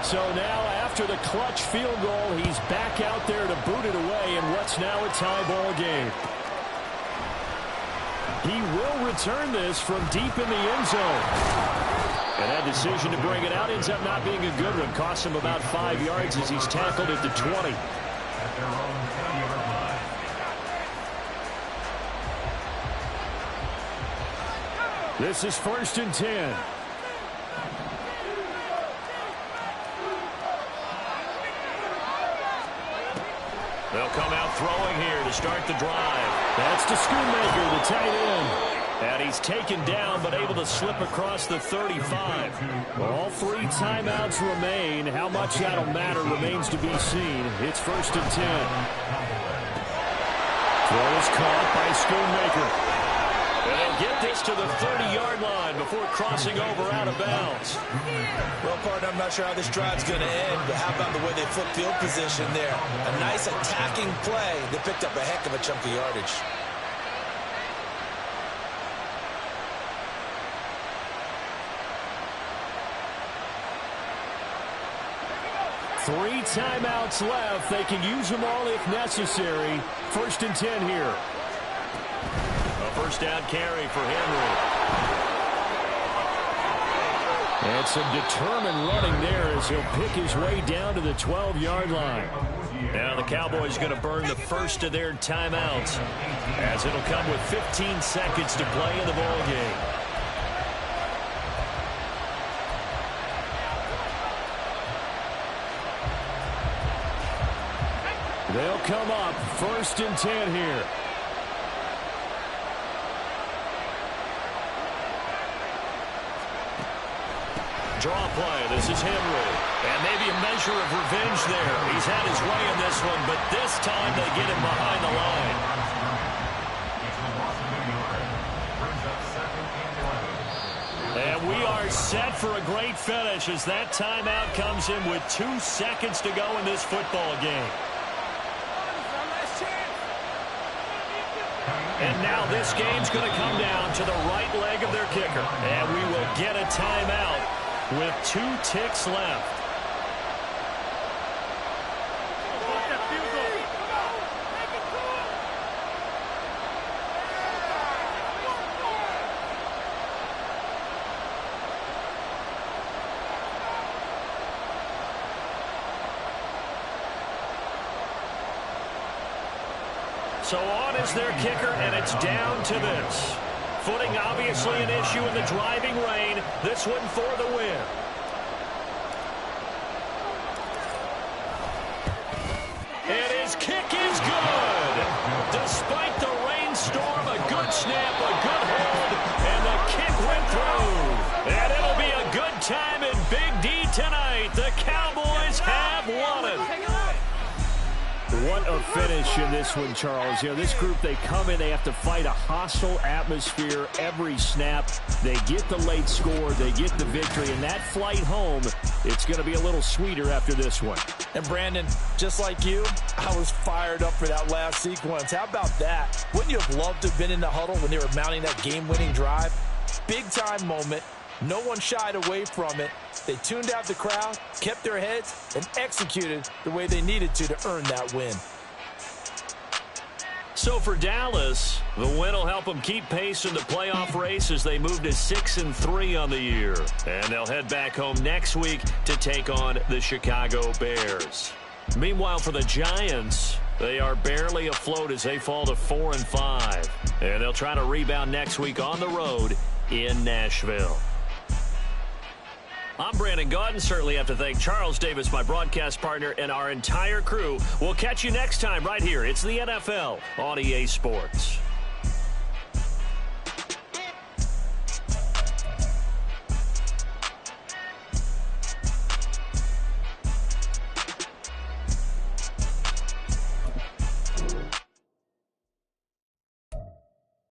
So now after the clutch field goal, he's back out there to boot it away in what's now a tie ball game. He will return this from deep in the end zone. And that decision to bring it out ends up not being a good one. Costs him about 5 yards as he's tackled at the 20. This is 1st and 10. They'll come out throwing here to start the drive. That's to Schoonmaker, the tight end. And he's taken down but able to slip across the 35. All 3 timeouts remain. How much that'll matter remains to be seen. It's 1st and 10. Throw is caught by Schoonmaker. And they'll get this to the 30-yard line before crossing over out of bounds. Well, partner, I'm not sure how this drive's going to end, but how about the way they flip field position there? A nice attacking play that picked up a heck of a chunk of yardage. Three timeouts left. They can use them all if necessary. 1st and 10 here. A 1st down carry for Henry. And some determined running there as he'll pick his way down to the 12-yard line. Now the Cowboys going to burn the first of their timeouts as it'll come with 15 seconds to play in the ball game. They'll come up 1st and 10 here. Draw play. This is Henry. And maybe a measure of revenge there. He's had his way in this one, but this time they get him behind the line. And we are set for a great finish as that timeout comes in with 2 seconds to go in this football game. And now this game's going to come down to the right leg of their kicker. And we will get a timeout with 2 ticks left. So on is their kicker, and it's down to this. Footing obviously an issue in the driving rain. This one for the win. And his kick is good. Despite the rainstorm, a good snap, a good hold, and the kick went through. And it'll be a good time in Big D tonight. The Cowboys have won it. What a finish in this one, Charles. You know, this group, they come in, they have to fight a hostile atmosphere every snap. They get the late score, they get the victory, and that flight home, it's going to be a little sweeter after this one. And Brandon, just like you, I was fired up for that last sequence. How about that? Wouldn't you have loved to have been in the huddle when they were mounting that game-winning drive? Big-time moment. No one shied away from it. They tuned out the crowd, kept their heads, and executed the way they needed to earn that win. So for Dallas, the win will help them keep pace in the playoff race as they move to 6-3 on the year. And they'll head back home next week to take on the Chicago Bears. Meanwhile, for the Giants, they are barely afloat as they fall to 4-5. And they'll try to rebound next week on the road in Nashville. I'm Brandon Gaudin. Certainly have to thank Charles Davis, my broadcast partner, and our entire crew. We'll catch you next time right here. It's the NFL on EA Sports.